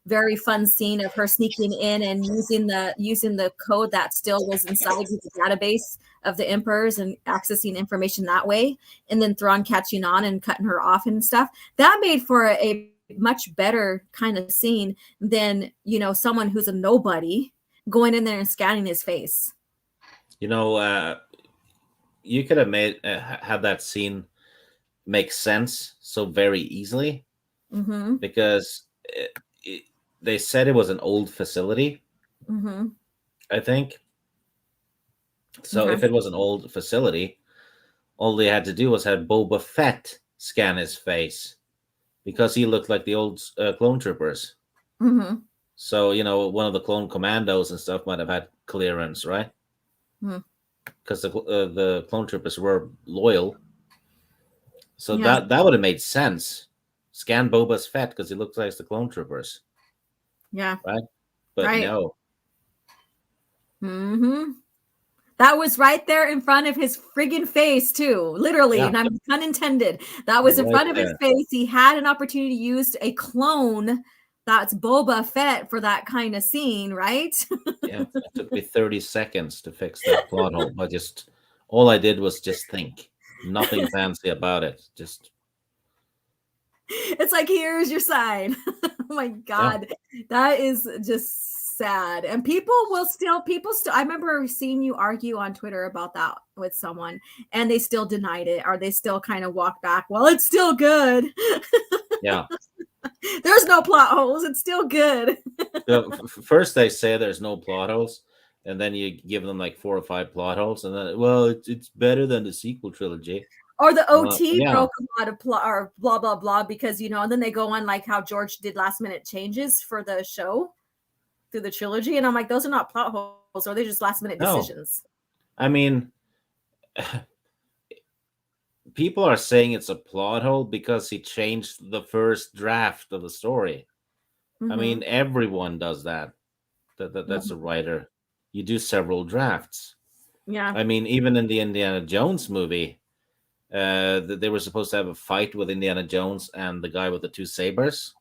very fun scene of her sneaking in and using the code that still was inside the database of the emperors and accessing information that way. And then Thrawn catching on and cutting her off and stuff. That made for a much better kind of scene than, someone who's a nobody going in there and scanning his face. You could have made had that scene make sense so very easily, because they said it was an old facility, I think. So if it was an old facility, all they had to do was have Boba Fett scan his face, because he looked like the old clone troopers. So, one of the clone commandos and stuff might have had clearance, right? Because the clone troopers were loyal. So that would have made sense. Scan Boba's Fett because he looks like the clone troopers. Yeah. Right? But no. That was right there in front of his friggin' face, too. Literally, and I'm unintended. That was in front of his face. He had an opportunity to use a clone that's Boba Fett for that kind of scene, right? Yeah, it took me 30 seconds to fix that plot hole. All I did was just think. Nothing fancy about it. Just. It's like, here's your sign. Oh my God. That is just sad. And people still, I remember seeing you argue on Twitter about that with someone, and they still denied it, or they still kind of walked back. Well, it's still good. Yeah. There's no plot holes. It's still good. First they say there's no plot holes, and then you give them like 4 or 5 plot holes, and then, well, it's better than the sequel trilogy. Or the OT broke a lot of plot, or blah, blah, blah, because, and then they go on like how George did last minute changes for the show through the trilogy. And I'm like, those are not plot holes, or they're just last minute decisions. I mean, people are saying it's a plot hole because he changed the first draft of the story. I mean, everyone does that. That's a writer. You do several drafts. Yeah. I mean, even in the Indiana Jones movie, they were supposed to have a fight with Indiana Jones and the guy with the 2 sabers.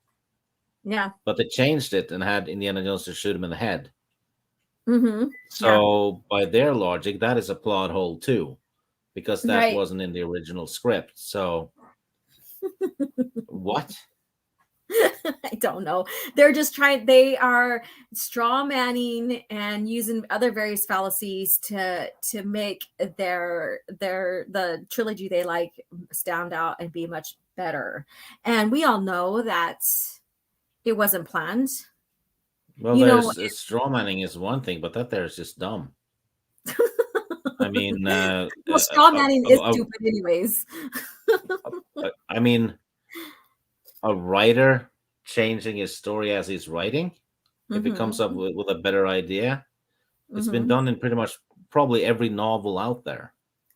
Yeah. But they changed it and had Indiana Jones to shoot him in the head. So by their logic, that is a plot hole too, because that wasn't in the original script. So what? I don't know. They're just trying. They are straw manning and using other various fallacies to make the trilogy they like stand out and be much better. And we all know that it wasn't planned. Well, You know, there's straw manning is one thing, but that there is just dumb. I mean, well, straw manning is stupid, anyways. I mean, a writer changing his story as he's writing, if he comes up with a better idea, it's been done in pretty much probably every novel out there.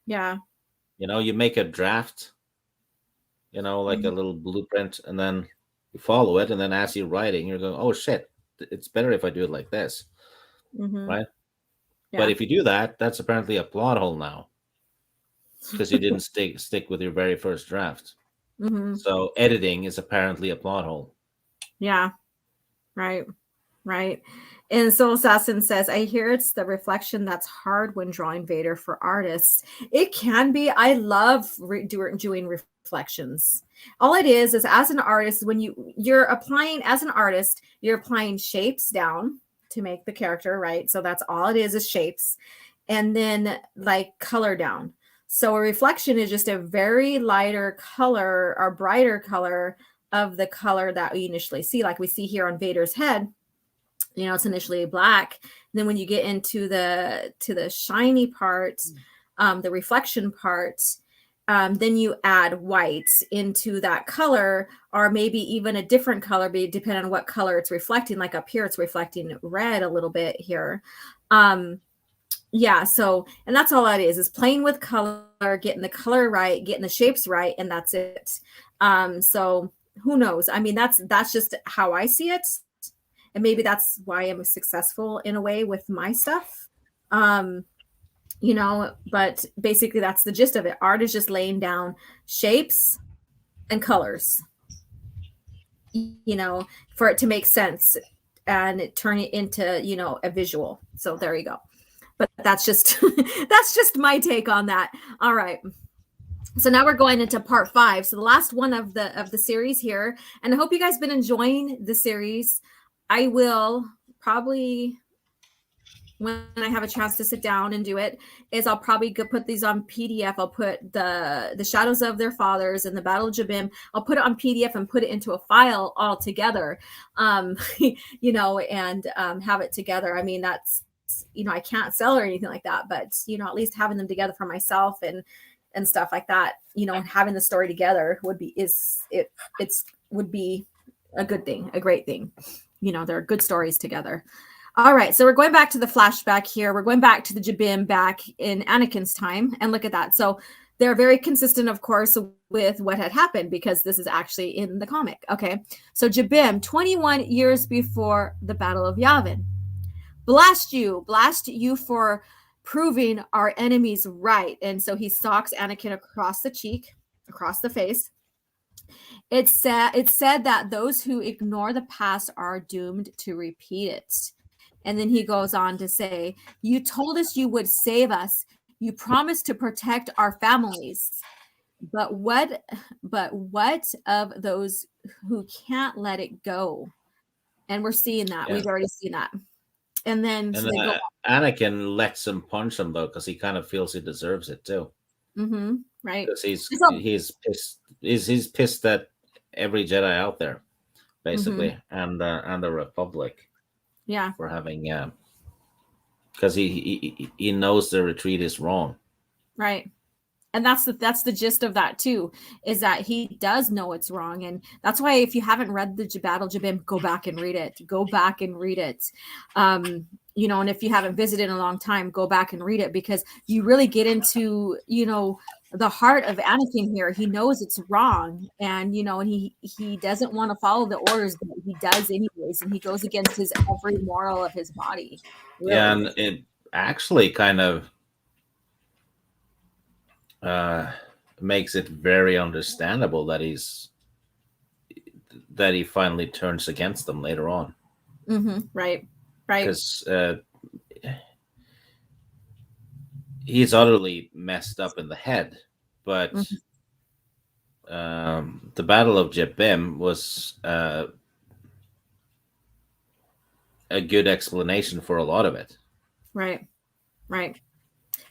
Yeah. You know, you make a draft, you know, like a little blueprint, and then you follow it, and then as you're writing, you're going, "Oh shit, it's better if I do it like this," right? Yeah. But if you do that, that's apparently a plot hole now, because you didn't stick with your very first draft. So editing is apparently a plot hole. Yeah. Right. And Soul Assassin says, I hear it's the reflection that's hard when drawing Vader for artists. It can be. I love doing reflections. All it is as an artist, when you're applying, as an artist, you're applying shapes down to make the character, right? So that's all it is shapes. And then like color down. So a reflection is just a very lighter color or brighter color of the color that we initially see. Like we see here on Vader's head, you know, it's initially black. And then when you get into the shiny part, the reflection part, then you add white into that color, or maybe even a different color, depending on what color it's reflecting. Like up here, it's reflecting red a little bit here. Yeah, so, and that's all that is playing with color, getting the color right, getting the shapes right, and that's it. So who knows? I mean, that's just how I see it. And maybe that's why I'm successful in a way with my stuff. You know, but basically that's the gist of it. Art is just laying down shapes and colors, you know, for it to make sense and turn it into, you know, a visual. So there you go. But that's just that's just my take on that. All right. So now we're going into part 5. So the last one of the series here. And I hope you guys been enjoying the series. I will probably, when I have a chance to sit down and do it, is I'll probably put these on PDF. I'll put the Shadows of Their Fathers and the Battle of Jabim. I'll put it on PDF and put it into a file all together, you know, and have it together. I mean, that's, you know, I can't sell or anything like that, but, you know, at least having them together for myself and stuff like that, you know, and having the story together would be a good thing, a great thing. You know, there are good stories together. All right, so we're going back to the flashback here. We're going back to the Jabim back in Anakin's time, and look at that. So they're very consistent, of course, with what had happened, because this is actually in the comic. Okay, so Jabim, 21 years before the Battle of Yavin. Blast you for proving our enemies right. And so he socks Anakin across the cheek, across the face. It's said that those who ignore the past are doomed to repeat it. And then he goes on to say, you told us you would save us. You promised to protect our families. But what of those who can't let it go? And we're seeing that. Yeah. We've already seen that. And then Anakin lets him punch him, though, because he kind of feels he deserves it too. Right. Because he's pissed. He's pissed at every Jedi out there, basically, and the Republic. Yeah. For having because he knows the retreat is wrong. Right. And that's the gist of that too, is that he does know it's wrong. And that's why, if you haven't read the Battle Jabim, go back and read it. You know, and if you haven't visited in a long time, go back and read it, because you really get into, you know, the heart of Anakin here. He knows it's wrong, and, you know, and he doesn't want to follow the orders, but he does anyways, and he goes against his every moral of his body. Really. Yeah, and it actually kind of makes it very understandable that he finally turns against them later on. Right. Because he's utterly messed up in the head, but the Battle of Jabim was a good explanation for a lot of it. Right.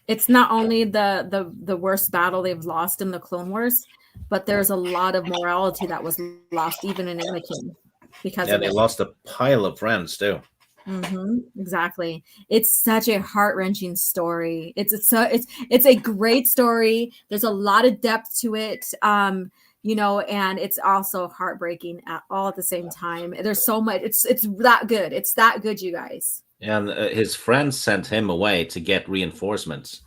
It's not only the worst battle they've lost in the Clone Wars, but there's a lot of morality that was lost even in Anakin because of they it. lost a pile of friends too. Exactly. It's such a heart-wrenching story. It's a great story. There's a lot of depth to it. And it's also heartbreaking all at the same time. There's so much. It's that good. It's that good, you guys. And his friends sent him away to get reinforcements.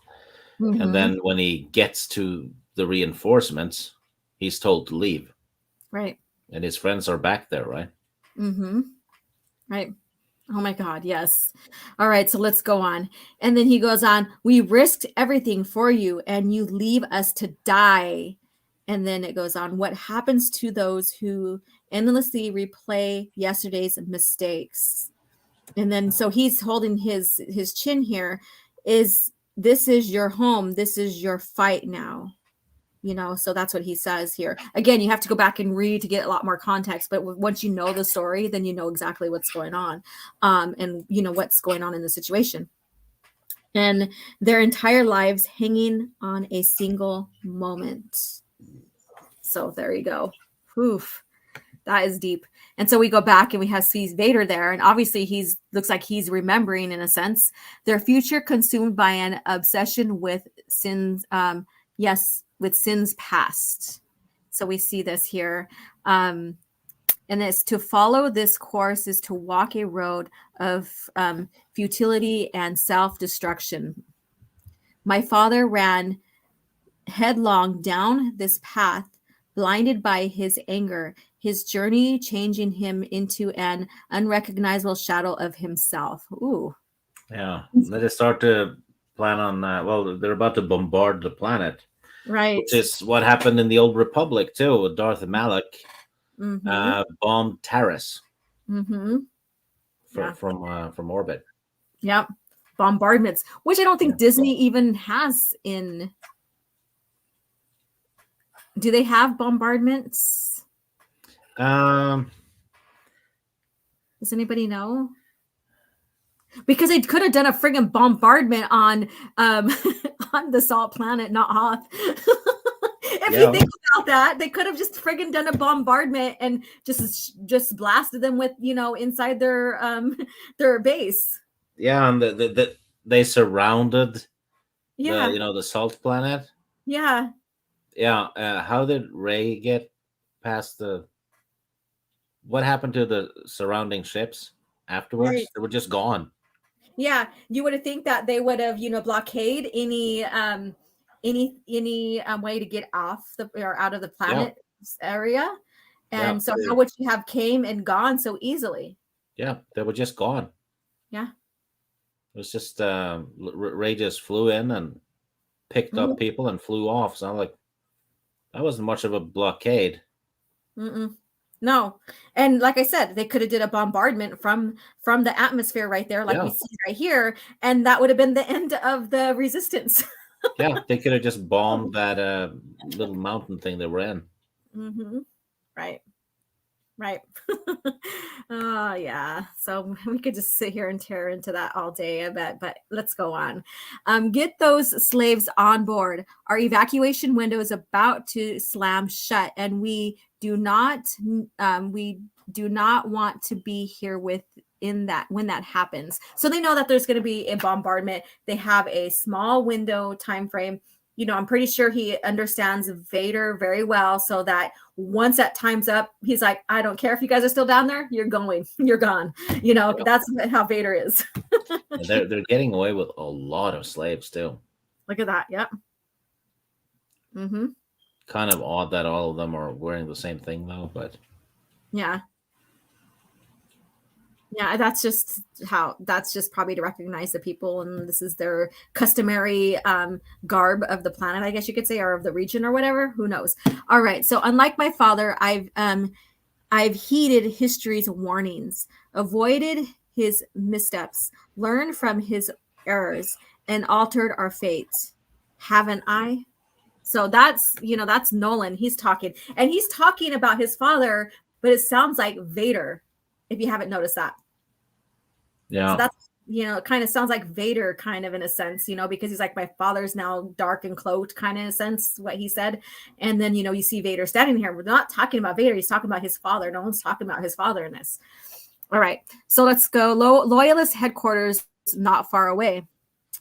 And then when he gets to the reinforcements, he's told to leave. Right. And his friends are back there, right? Right. Oh my God, yes. All right, so let's go on. And then he goes on, we risked everything for you and you leave us to die. And then it goes on, what happens to those who endlessly replay yesterday's mistakes? And then so he's holding his chin here. This is your home. This is your fight now. So that's what he says here. Again, you have to go back and read to get a lot more context. But once you know the story, then you know exactly what's going on, and what's going on in the situation. And their entire lives hanging on a single moment. So there you go. Oof, that is deep. And so we go back and we see Vader there, and obviously looks like he's remembering in a sense their future consumed by an obsession with sins. With sins past. So we see this here. And it's to follow this course is to walk a road of futility and self-destruction. My father ran headlong down this path, blinded by his anger, his journey changing him into an unrecognizable shadow of himself. Ooh. Yeah. They start to plan on, they're about to bombard the planet. Right. Which is what happened in the Old Republic too. With Darth Malak bombed Taris from orbit. Yep, bombardments, which I don't think Disney even has in. Do they have bombardments? Does anybody know? Because they could have done a friggin' bombardment on on the Salt Planet, not Hoth. If you think about that, they could have just friggin' done a bombardment and just blasted them with inside their base. Yeah, and they surrounded the Salt Planet. Yeah. Yeah. How did Rey get past what happened to the surrounding ships afterwards? Right. They were just gone. Yeah, you would have think that they would have, blockade any way to get off or out of the planet area, and so how would you have came and gone so easily? Yeah, they were just gone. Yeah, it was just Rey just flew in and picked up people and flew off. So I'm like, that wasn't much of a blockade. No, and like I said, they could have did a bombardment from the atmosphere right there, like we see right here, and that would have been the end of the resistance. Yeah, they could have just bombed that little mountain thing they were in. Right. Oh yeah. So we could just sit here and tear into that all day, I bet. But let's go on. Get those slaves on board. Our evacuation window is about to slam shut, and we do not want to be here when that happens. So they know that there's going to be a bombardment. They have a small window time frame. I'm pretty sure he understands Vader very well, so that once that time's up, he's like, I don't care if you guys are still down there, you're gone. That's how Vader is. they're getting away with a lot of slaves too. Look at that. Yep. Kind of odd that all of them are wearing the same thing though, but yeah, that's just probably to recognize the people, and this is their customary garb of the planet, I guess you could say, or of the region or whatever. Who knows? All right. So unlike my father, I've heeded history's warnings, avoided his missteps, learned from his errors, and altered our fate. Haven't I? So that's, that's Nolan. He's talking, and he's talking about his father, but it sounds like Vader, if you haven't noticed that. Yeah. So that's, it kind of sounds like Vader, kind of in a sense, because he's like, my father's now dark and cloaked, kind of in a sense, what he said. And then, you see Vader standing here. We're not talking about Vader. He's talking about his father. No one's talking about his father in this. All right. So let's go. Loyalist headquarters, not far away.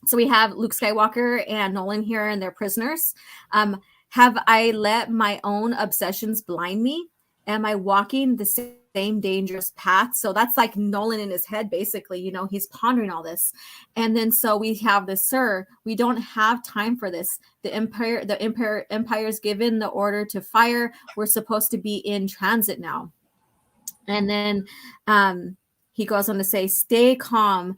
So we have Luke Skywalker and Nolan here, and they're prisoners. Have I let my own obsessions blind me? Am I walking the same dangerous path? So that's like Nolan in his head, basically. He's pondering all this. And then so we have this, sir, we don't have time for this. The empire's given the order to fire. We're supposed to be in transit now. And then he goes on to say, stay calm.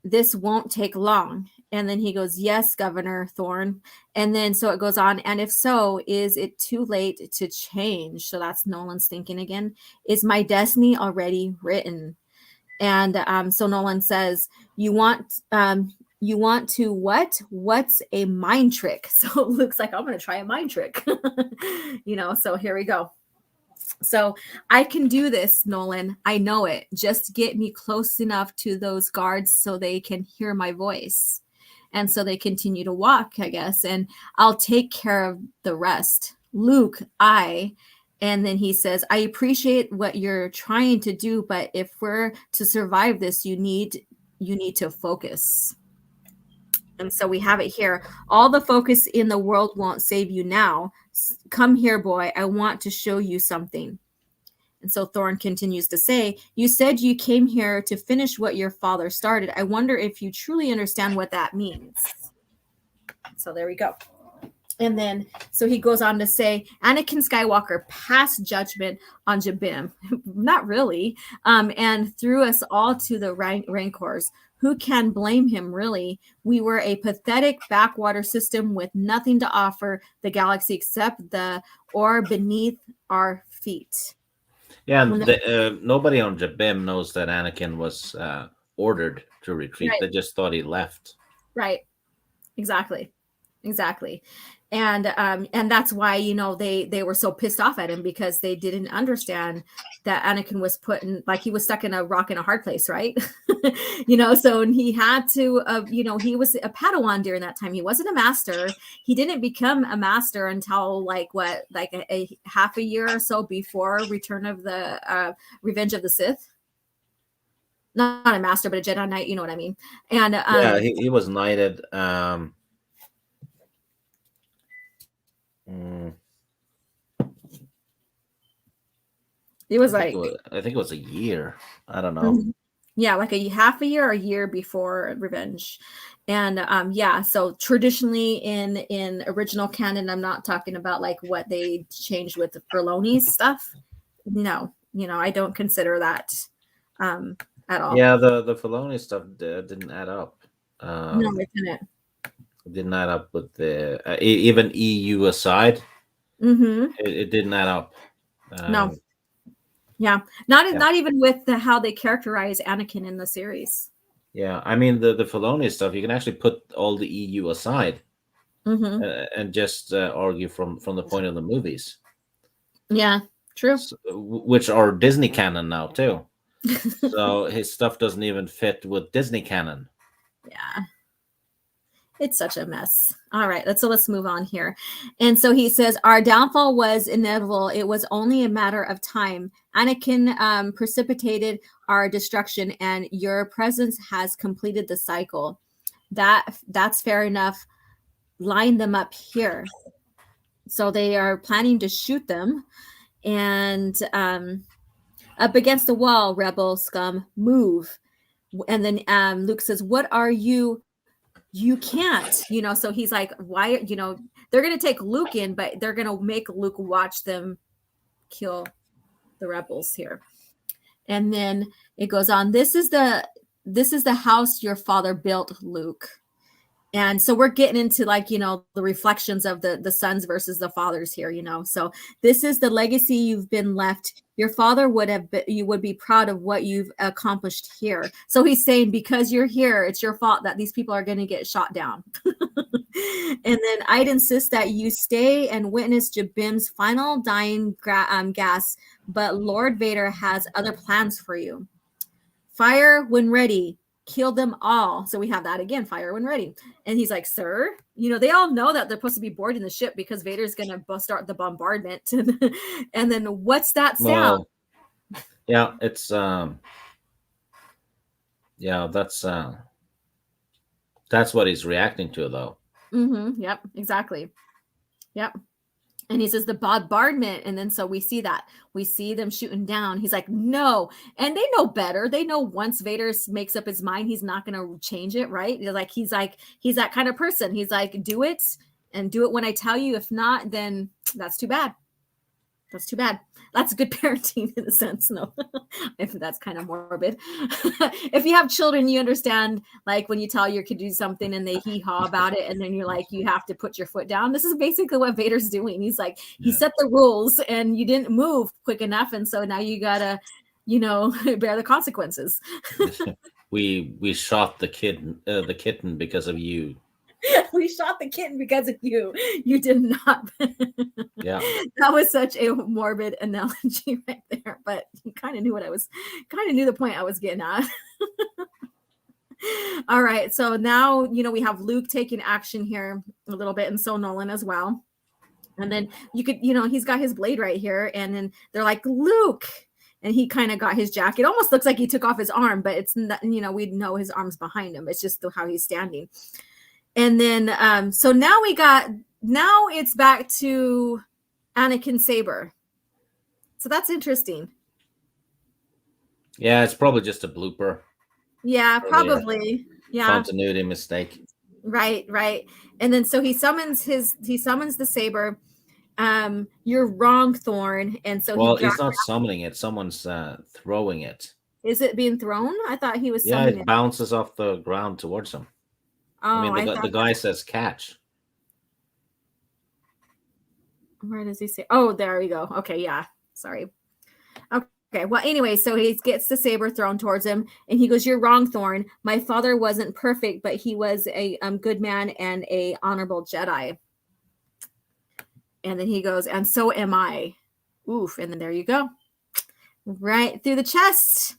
This won't take long. And then he goes, yes, Governor Thorne. And then so it goes on. And if so, is it too late to change? So that's Nolan's thinking again. Is my destiny already written? And so Nolan says, you want to what? What's a mind trick? So Luke's like, I'm going to try a mind trick. So here we go. So I can do this, Nolan. I know it. Just get me close enough to those guards so they can hear my voice. And so they continue to walk, I guess, and I'll take care of the rest. Luke, and then he says, I appreciate what you're trying to do, but if we're to survive this, you need to focus. And so we have it here. All the focus in the world won't save you now. Come here, boy. I want to show you something. And so Thorne continues to say, you said you came here to finish what your father started. I wonder if you truly understand what that means. So there we go. And then, so he goes on to say, Anakin Skywalker passed judgment on Jabim. Not really. And threw us all to the rancors. Who can blame him, really? We were a pathetic backwater system with nothing to offer the galaxy except the ore beneath our feet. Yeah, and nobody on Jabim knows that Anakin was ordered to retreat. Right. They just thought he left. Right. Exactly. And that's why, they were so pissed off at him, because they didn't understand that Anakin was he was stuck in a rock and a hard place, right? So he had to, he was a Padawan during that time. He wasn't a master. He didn't become a master until a half a year or so before Return of the Revenge of the Sith. Not a master, but a Jedi Knight, you know what I mean? And yeah, he was knighted. It was I think it was a year. I don't know. Mm-hmm. Yeah, like a half a year or a year before Revenge. And so traditionally in original canon, I'm not talking about like what they changed with the Filoni's stuff. No, I don't consider that at all. Yeah, the Filoni stuff didn't add up. No, it didn't. It didn't add up with the even EU aside. Mm-hmm. It didn't add up. No. Yeah, not even with how they characterize Anakin in the series. Yeah, I mean the Filoni stuff, you can actually put all the EU aside, mm-hmm. and just argue from the point of the movies. Yeah, true. Which are Disney canon now too. So his stuff doesn't even fit with Disney canon. Yeah. It's such a mess. All right, let's move on here. And so he says, our downfall was inevitable. It was only a matter of time. Anakin precipitated our destruction, and your presence has completed the cycle. That's fair enough. Line them up here. So they are planning to shoot them. And up against the wall, rebel scum, move. And then Luke says, what are you? You can't, so he's like, why, they're going to take Luke in, but they're going to make Luke watch them kill the rebels here. And then it goes on. This is the house your father built, Luke. And so we're getting into like, the reflections of the sons versus the fathers here, So this is the legacy you've been left. Your father you would be proud of what you've accomplished here. So he's saying, because you're here, it's your fault that these people are going to get shot down. And then I'd insist that you stay and witness Jabim's final dying gas, but Lord Vader has other plans for you. Fire when ready. Kill them all. So we have that again, fire when ready. And he's like, sir, they all know that they're supposed to be boarding the ship because Vader's going to start the bombardment. And then what's that sound? Well, yeah, it's, that's what he's reacting to, though. Mm-hmm. Yep, exactly. Yep. And he says the bombardment. And then so we see them shooting down. He's like, no. And they know better. They know once Vader makes up his mind, he's not going to change it. Right. He's that kind of person. He's like, do it and do it when I tell you. If not, then that's too bad. That's too bad. That's good parenting in a sense. No, if that's kind of morbid. If you have children, you understand, like when you tell your kid to do something and they hee-haw about it, and then you're like, you have to put your foot down. This is basically what Vader's doing. He's like, he set the rules and you didn't move quick enough. And so now you gotta, bear the consequences. We shot the kitten because of you. We shot the kitten because of you. You did not. Yeah. That was such a morbid analogy right there, but you kind of knew the point I was getting at. All right. So now, we have Luke taking action here a little bit, and so Nolan as well. And then you could, he's got his blade right here, and then they're like, Luke. And he kind of got his jacket. Almost looks like he took off his arm, but it's not, we know his arm's behind him. It's just how he's standing. And then, so now it's back to Anakin Saber. So that's interesting. Yeah, it's probably just a blooper. Yeah, probably. Yeah. Continuity mistake. Right. And then so he summons the saber. You're wrong, Thorn. And so he's not summoning it. Someone's throwing it. Is it being thrown? I thought he was summoning it. Bounces off the ground towards him. Oh, the guy says catch. Where does he say? Oh, there we go. Okay, yeah. Sorry. Okay. Well, anyway, so he gets the saber thrown towards him, and he goes, "You're wrong, Thorn. My father wasn't perfect, but he was a good man and a honorable Jedi." And then he goes, "And so am I." Oof. And then there you go. Right through the chest.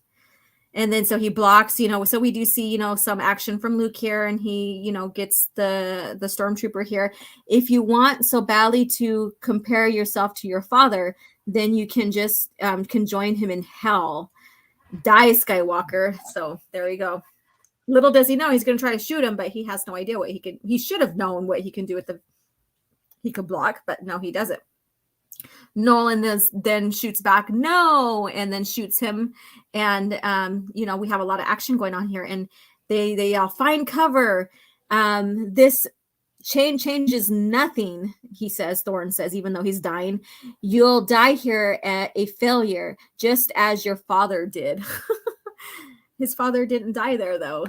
And then so he blocks, so we do see, some action from Luke here, and he, gets the stormtrooper here. If you want so badly to compare yourself to your father, then you can just can join him in hell. Die, Skywalker. So there you go. Little does he know he's going to try to shoot him, but he has no idea what he should have known what he can do he could block, but no, he doesn't. Nolan then shoots back, no, and then shoots him. And, we have a lot of action going on here, and they all find cover. This changes nothing, he says, Thorn says, even though he's dying. You'll die here at a failure, just as your father did. His father didn't die there, though.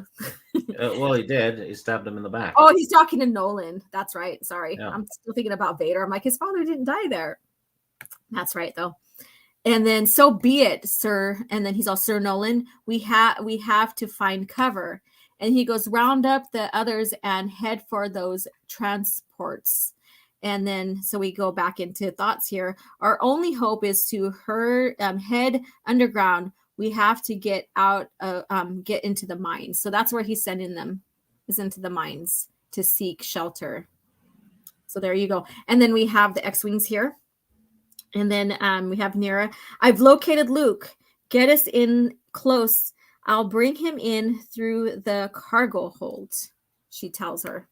Well, he did. He stabbed him in the back. Oh, he's talking to Nolan. That's right. Sorry. Yeah. I'm still thinking about Vader. I'm like, his father didn't die there. That's right, though. And then, so be it, sir. And then he's all, Sir Nolan, we have to find cover. And he goes, round up the others and head for those transports. And then, so we go back into thoughts here. Our only hope is to head underground. We have to get into the mines. So that's where he's sending them, is into the mines to seek shelter. So there you go. And then we have the X-Wings here. And then we have Nira. I've located Luke. Get us in close. I'll bring him in through the cargo hold, she tells her.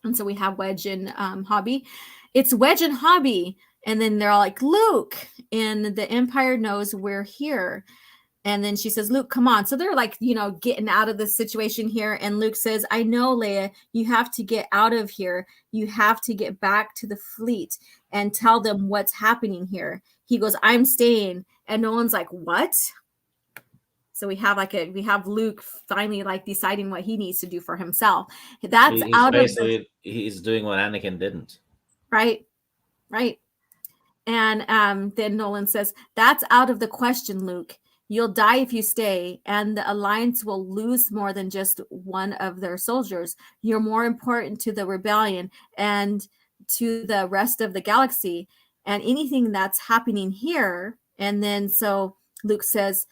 And so we have Wedge and Hobby. It's Wedge and Hobby. And then they're all like, Luke. And the Empire knows we're here. And then she says, Luke, come on. So they're like, getting out of the situation here. And Luke says, I know, Leia, you have to get out of here. You have to get back to the fleet and tell them what's happening here. He goes, I'm staying. And Nolan's like, what? So we have Luke finally like deciding what he needs to do for himself. That's He's out of the basically he's doing what Anakin didn't. right. And then Nolan says, "That's out of the question, Luke. You'll die if you stay, and the Alliance will lose more than just one of their soldiers. You're more important to the rebellion and to the rest of the galaxy and anything that's happening here." And then so Luke says,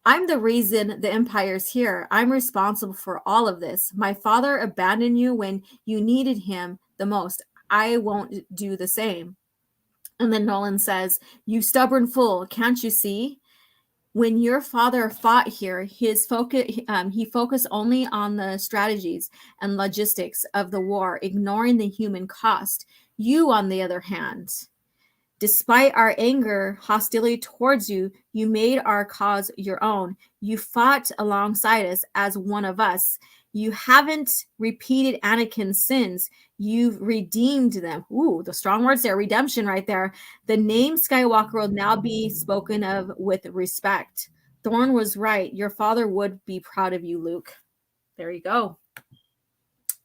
"I'm the reason the Empire's here. I'm responsible for all of this. My father abandoned you when you needed him the most. I won't do the same." And then Nolan says, "You stubborn fool, can't you see? When your father fought here, his focus he focused only on the strategies and logistics of the war, ignoring the human cost. You, on the other hand, despite our anger, hostility towards you, you made our cause your own. You fought alongside us as one of us. You haven't repeated Anakin's sins. You've redeemed them." Ooh, the strong words there, redemption right there. "The name Skywalker will now be spoken of with respect. Thorne was right. Your father would be proud of you, Luke." There you go.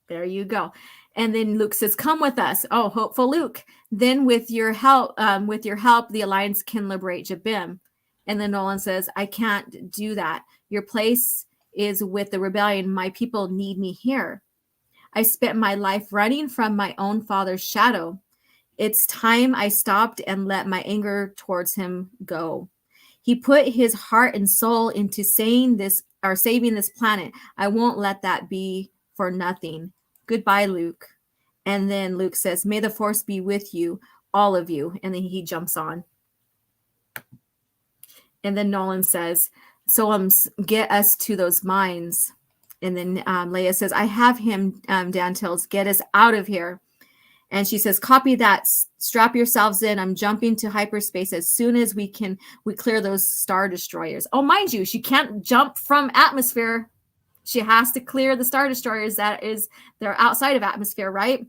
There you go. And then Luke says, "Come with us." Oh, hopeful Luke. "Then with your help, the Alliance can liberate Jabim." And then Nolan says, "I can't do that. Your place is with the rebellion. My people need me here. I spent my life running from my own father's shadow. It's time I stopped and let my anger towards him go. He put his heart and soul into saving this planet. I won't let that be for nothing. Goodbye, Luke." And then Luke says, "May the Force be with you, all of you." And then he jumps on. And then Nolan says, "So get us to those mines." And then Leia says, "I have him, Dantills. Get us out of here." And she says, "Copy that. Strap yourselves in. I'm jumping to hyperspace as soon as we clear those Star Destroyers." Oh, mind you, she can't jump from atmosphere. She has to clear the Star Destroyers. They're outside of atmosphere, right?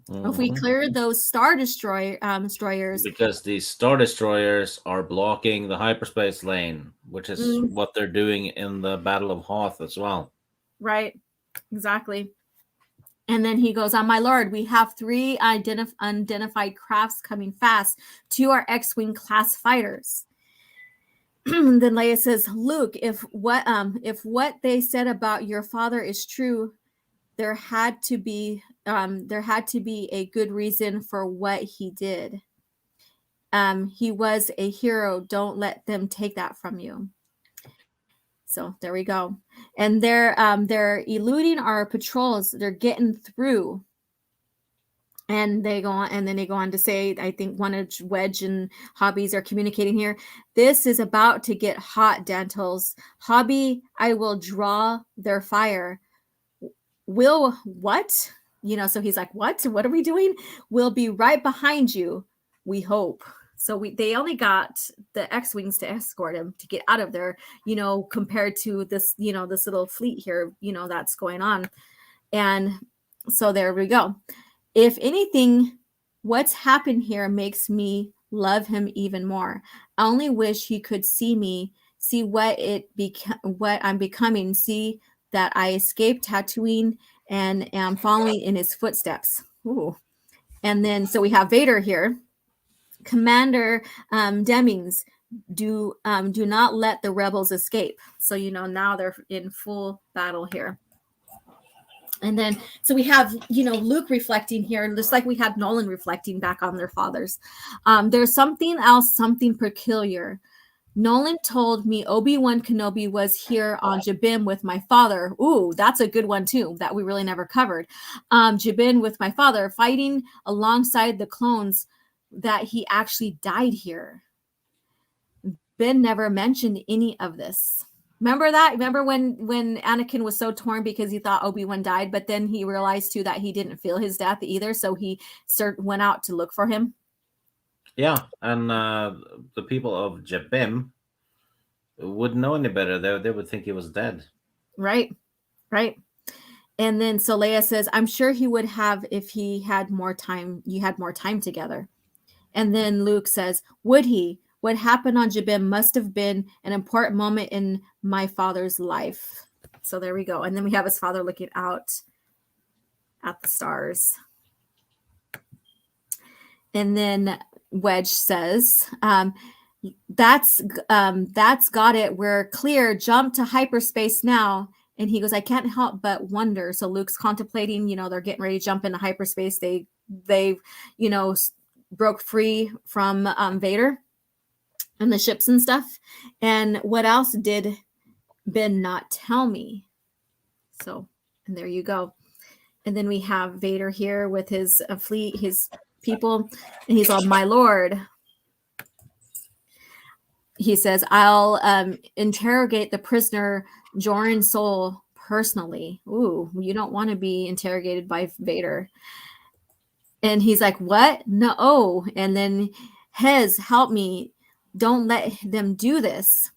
Mm-hmm. If we clear those Star Destroyers. Because the Star Destroyers are blocking the hyperspace lane, which is what they're doing in the Battle of Hoth as well. Right. Exactly. And then he goes on, "My lord, we have 3 unidentified crafts coming fast. 2 are X-Wing class fighters." Then Leia says, "Luke, if what they said about your father is true, there had to be a good reason for what he did. He was a hero. Don't let them take that from you." So there we go. And they're eluding our patrols. They're getting through. And they go on, and then they go on to say, I think Wedge and Hobbies are communicating here. "This is about to get hot, Dantills. Hobby, I will draw their fire." "Will what?" So he's like, "What are we doing?" "We'll be right behind you, we hope." So they only got the X-Wings to escort him to get out of there, compared to this, this little fleet here, that's going on. And so there we go. "If anything, what's happened here makes me love him even more. I only wish he could see me, see what I'm becoming, see that I escaped Tatooine and am following in his footsteps." Ooh. And then so we have Vader here. "Commander Demings, do not let the rebels escape." So now they're in full battle here. And then so we have Luke reflecting here, just like we had Nolan reflecting back on their fathers. "There's something else, something peculiar. Nolan told me Obi-Wan Kenobi was here on Jabim with my father." Ooh, that's a good one too, that we really never covered. "Jabin with my father, fighting alongside the clones, that he actually died here. Ben never mentioned any of this." Remember that? Remember when Anakin was so torn because he thought Obi-Wan died, but then he realized too that he didn't feel his death either, so he went out to look for him. Yeah, and the people of Jabim wouldn't know any better. They would think he was dead. Right. And then so Leia says, "I'm sure he would have if he had more time. You had more time together." And then Luke says, "Would he? What happened on Jabim must have been an important moment in my father's life. So there we go. And then we have his father looking out at the stars. And then Wedge says, that's got it. We're clear. Jump to hyperspace now. And he goes, I can't help but wonder. So Luke's contemplating, they're getting ready to jump into hyperspace. They broke free from Vader and the ships and stuff. And what else did Ben not tell me? So, and there you go. And then we have Vader here with his fleet, his people, and he's all, my lord. He says, I'll interrogate the prisoner Joran Soul personally. Ooh, you don't want to be interrogated by Vader. And he's like, what? No. And then Hez, help me. Don't let them do this.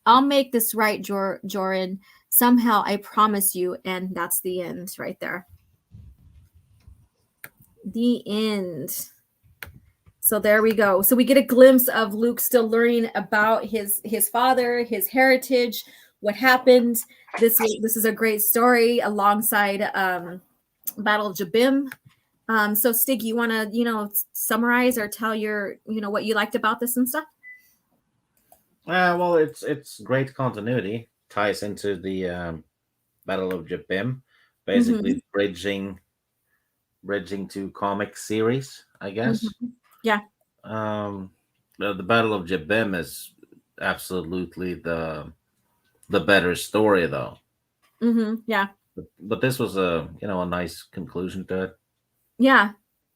I'll make this right, Joran. Somehow, I promise you. And that's the end right there. The end. So there we go. So we get a glimpse of Luke still learning about his father, his heritage, what happened. This is a great story alongside Battle of Jabim. So Stig, you want to summarize or tell your what you liked about this and stuff? Well, it's great continuity. Ties into the Battle of Jabim, basically bridging to comic series, I guess. Yeah. The Battle of Jabim is absolutely the better story, though. Yeah. But this was a nice conclusion to it. Yeah.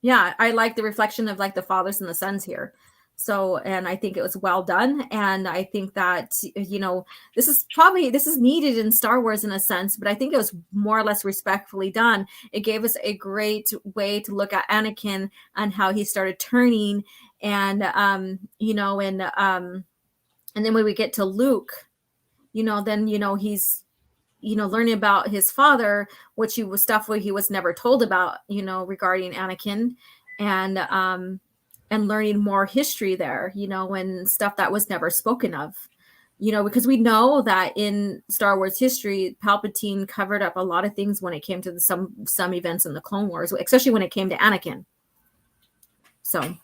I like the reflection of like the fathers and the sons here. So, and I think it was well done. And I think that, this is needed in Star Wars in a sense, but I think it was more or less respectfully done. It gave us a great way to look at Anakin and how he started turning and, and then when we get to Luke, then, he's, learning about his father, which he was never told about, regarding Anakin and learning more history there, and stuff that was never spoken of, because we know that in Star Wars history, Palpatine covered up a lot of things when it came to some events in the Clone Wars, especially when it came to Anakin. So,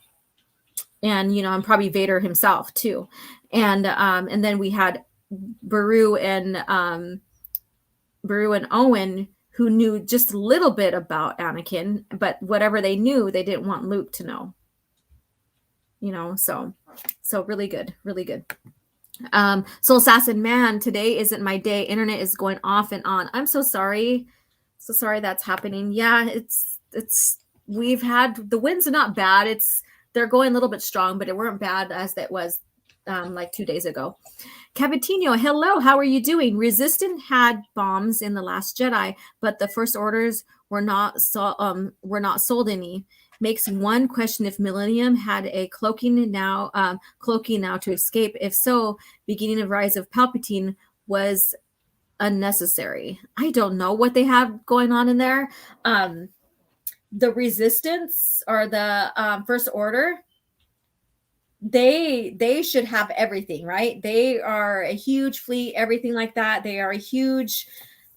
and, and probably Vader himself too. And then we had Beru and Owen, who knew just a little bit about Anakin, but whatever they knew, they didn't want Luke to know. So really good. Soul Assassin Man, today isn't my day. Internet is going off and on. I'm so sorry. So sorry that's happening. Yeah, we've had, the winds are not bad. They're going a little bit strong, but it weren't bad as that was like 2 days ago. Cavatino, hello, how are you doing? Resistance had bombs in The Last Jedi, but the First Orders were not sold any. Makes one question if Millennium had a cloaking now to escape. If so, beginning of Rise of Palpatine was unnecessary. I don't know what they have going on in there. The Resistance or the First Order, they should have everything, right? They are a huge fleet, everything like that. They are a huge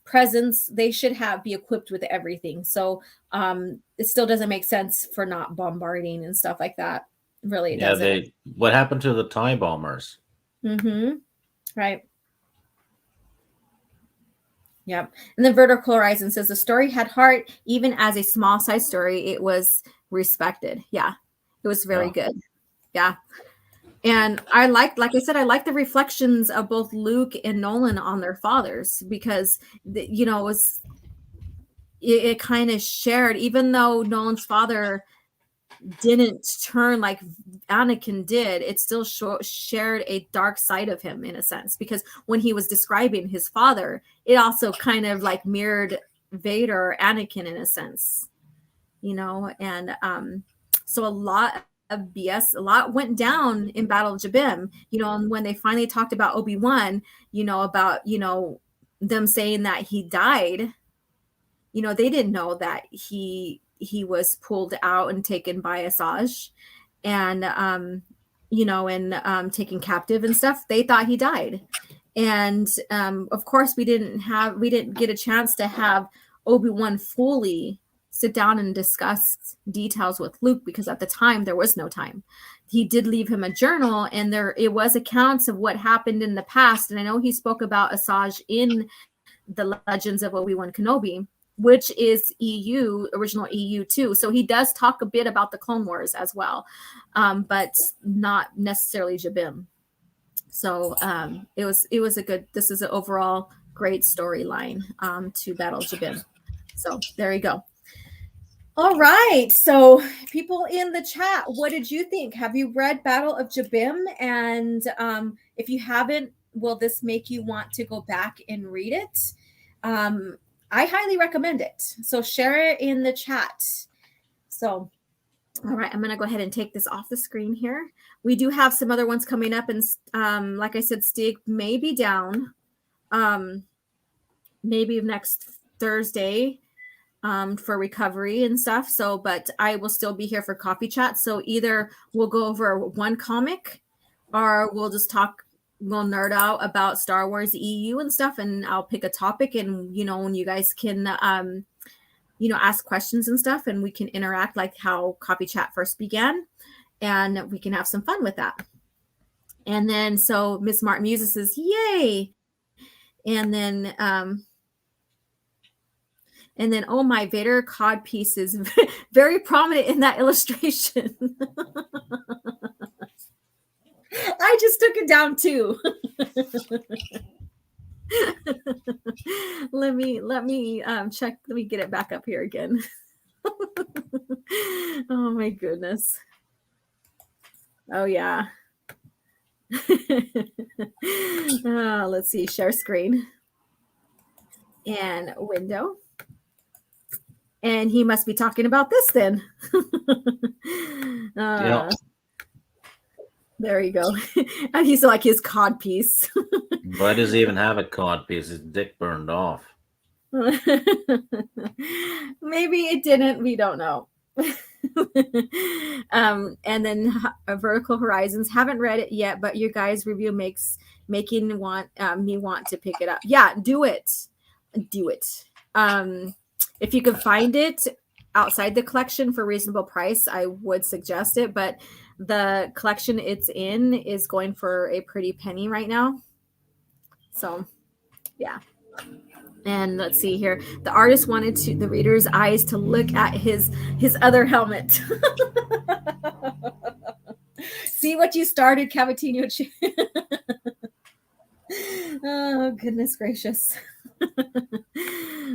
presence. They should be equipped with everything. So it still doesn't make sense for not bombarding and stuff like that. Really, it doesn't. What happened to the TIE bombers? Right. Yep. And then Vertical Horizon says the story had heart. Even as a small size story, it was respected. Yeah, it was very good. Yeah. And I like I said, I like the reflections of both Luke and Nolan on their fathers, because, it kind of shared, even though Nolan's father didn't turn like Anakin did, it still shared a dark side of him in a sense, because when he was describing his father, it also kind of like mirrored Vader or Anakin in a sense, and so a lot of BS, a lot went down in Battle of Jabim, and when they finally talked about Obi-Wan, about, them saying that he died, they didn't know that he was pulled out and taken by Asajj. And and taken captive and stuff. They thought he died. And of course, we didn't get a chance to have Obi-Wan fully sit down and discuss details with Luke, because at the time there was no time. He did leave him a journal, and it was accounts of what happened in the past. And I know he spoke about Asajj in the Legends of Obi-Wan Kenobi, which is original EU too. So he does talk a bit about the Clone Wars as well, but not necessarily Jabim. So this is an overall great storyline to battle Jabim. So there you go. All right. So people in the chat, what did you think? Have you read Battle of Jabim? And if you haven't, will this make you want to go back and read it? I highly recommend it. So share it in the chat. So, all right, I'm going to go ahead and take this off the screen here. We do have some other ones coming up. And like I said, Stig may be down maybe next Thursday for recovery and stuff. So, but I will still be here for coffee chat. So either we'll go over one comic, or we'll just we'll nerd out about Star Wars EU and stuff, and I'll pick a topic, and when you guys can ask questions and stuff, and we can interact like how coffee chat first began, and we can have some fun with that. And then so Miss Martin Muses says yay, and then oh, my Vader cod piece is very prominent in that illustration. I just took it down too. Let me check. Let me get it back up here again. Oh my goodness. Oh yeah. Let's see. Share screen and window. And he must be talking about this then. Yeah. There you go. And he's like his cod piece. Why does he even have a cod piece? His dick burned off. Maybe it didn't. We don't know. And then Vertical Horizons. Haven't read it yet, but your guys' review making me want to pick it up. Yeah, do it. Do it. If you can find it outside the collection for reasonable price, I would suggest it. But the collection it's in is going for a pretty penny right now. So, yeah. And let's see here. The artist wanted the reader's eyes to look at his other helmet. See what you started, Cavatinho. Oh, goodness gracious.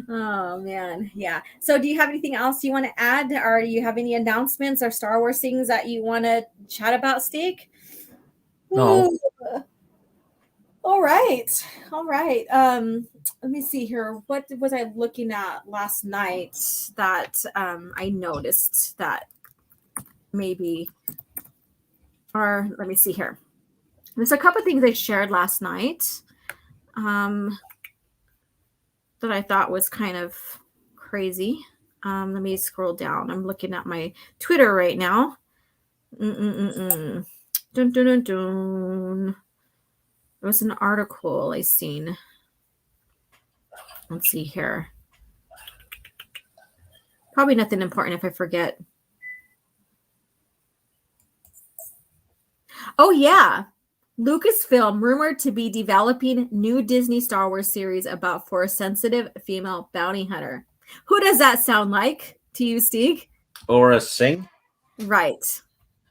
Oh man, yeah. So do you have anything else you want to add, or do you have any announcements or Star Wars things that you want to chat about, Stig? No. Ooh. All right. Let me see here. What was I looking at last night that I noticed that maybe, or let me see here. There's a couple of things I shared last night that I thought was kind of crazy. Let me scroll down. I'm looking at my Twitter right now. Dun, dun, dun, dun. There was an article I seen. Let's see here. Probably nothing important if I forget. Oh, yeah. Lucasfilm rumored to be developing new Disney Star Wars series about Force-sensitive female bounty hunter. Who does that sound like to you, Stig? Aura Singh? Right.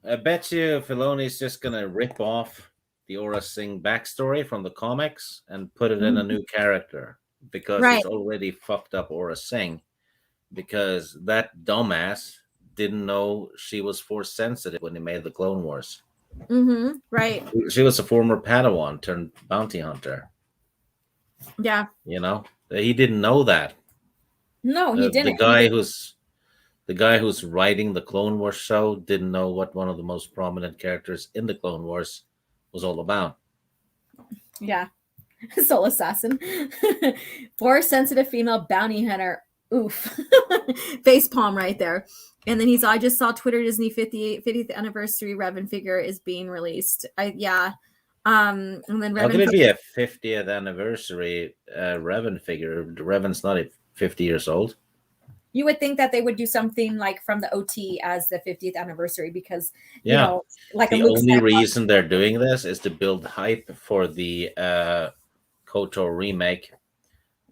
I bet you Filoni's just going to rip off the Aura Singh backstory from the comics and put it in a new character, because it's already fucked up Aura Singh, because that dumbass didn't know she was Force-sensitive when he made the Clone Wars. Mm-hmm. Right. She was a former Padawan turned bounty hunter. Yeah. He didn't know that. No, he didn't. The guy who's writing the Clone Wars show didn't know what one of the most prominent characters in the Clone Wars was all about. Yeah. Soul assassin. Force sensitive female bounty hunter. Oof. Face palm right there. And then I just saw Twitter Disney 50th anniversary Revan figure is being released. And then How Revan could it be a 50th anniversary Revan figure? Revan's not 50 years old. You would think that they would do something like from the OT as the 50th anniversary because, Yeah. you know, like the only reason they're doing this is to build hype for the KOTOR remake.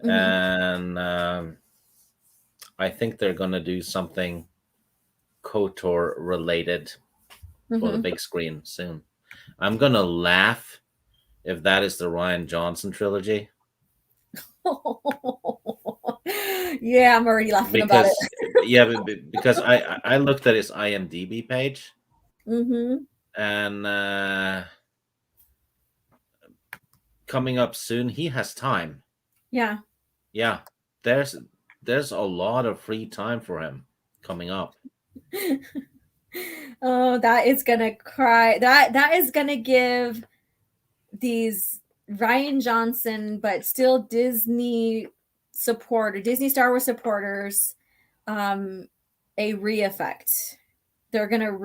And I think they're going to do something KOTOR related for the big screen soon. I'm going to laugh if that is the Rian Johnson trilogy. Yeah, I'm already laughing about it. Yeah, because I looked at his IMDb page, and coming up soon, he has time. Yeah, there's a lot of free time for him coming up. Oh, that is gonna cry. That is gonna give these Rian Johnson, but still Disney Star Wars supporters, a re-effect. They're gonna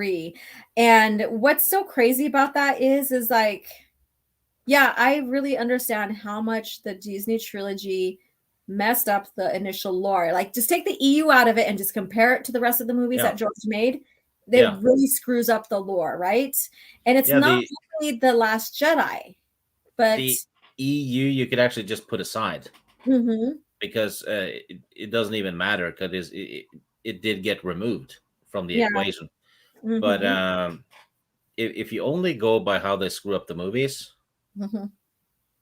and what's so crazy about that is like, yeah, I really understand how much the Disney trilogy messed up the initial lore. Like, just take the EU out of it and just compare it to the rest of the movies that George made. It really screws up the lore, right? And it's not only The Last Jedi, but the EU you could actually just put aside because it doesn't even matter because it did get removed from the equation. But if you only go by how they screw up the movies,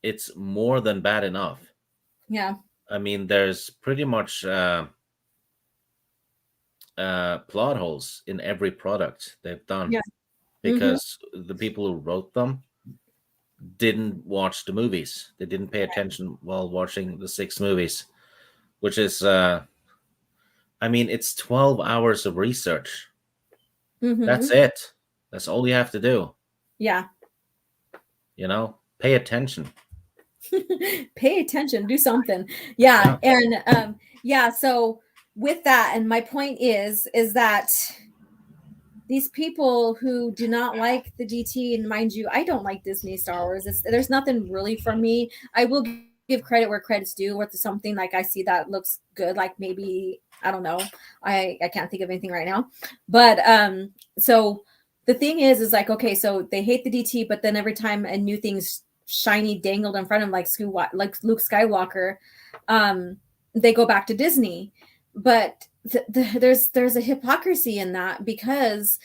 it's more than bad enough. Yeah. I mean, there's pretty much plot holes in every product they've done because the people who wrote them didn't watch the movies. They didn't pay attention while watching the 6 movies, which is, I mean, it's 12 hours of research. That's it. That's all you have to do. Yeah. You know, pay attention. Pay attention, do something. Yeah. And so with that, and my point is that these people who do not like the DT, and mind you, I don't like Disney Star Wars. There's nothing really for me. I will give credit where credit's due. With something like I see that looks good, like maybe, I don't know, I can't think of anything right now. But so the thing is like, okay, so they hate the DT, but then every time a new thing's shiny dangled in front of them, like Luke Skywalker, they go back to Disney. But there's a hypocrisy in that because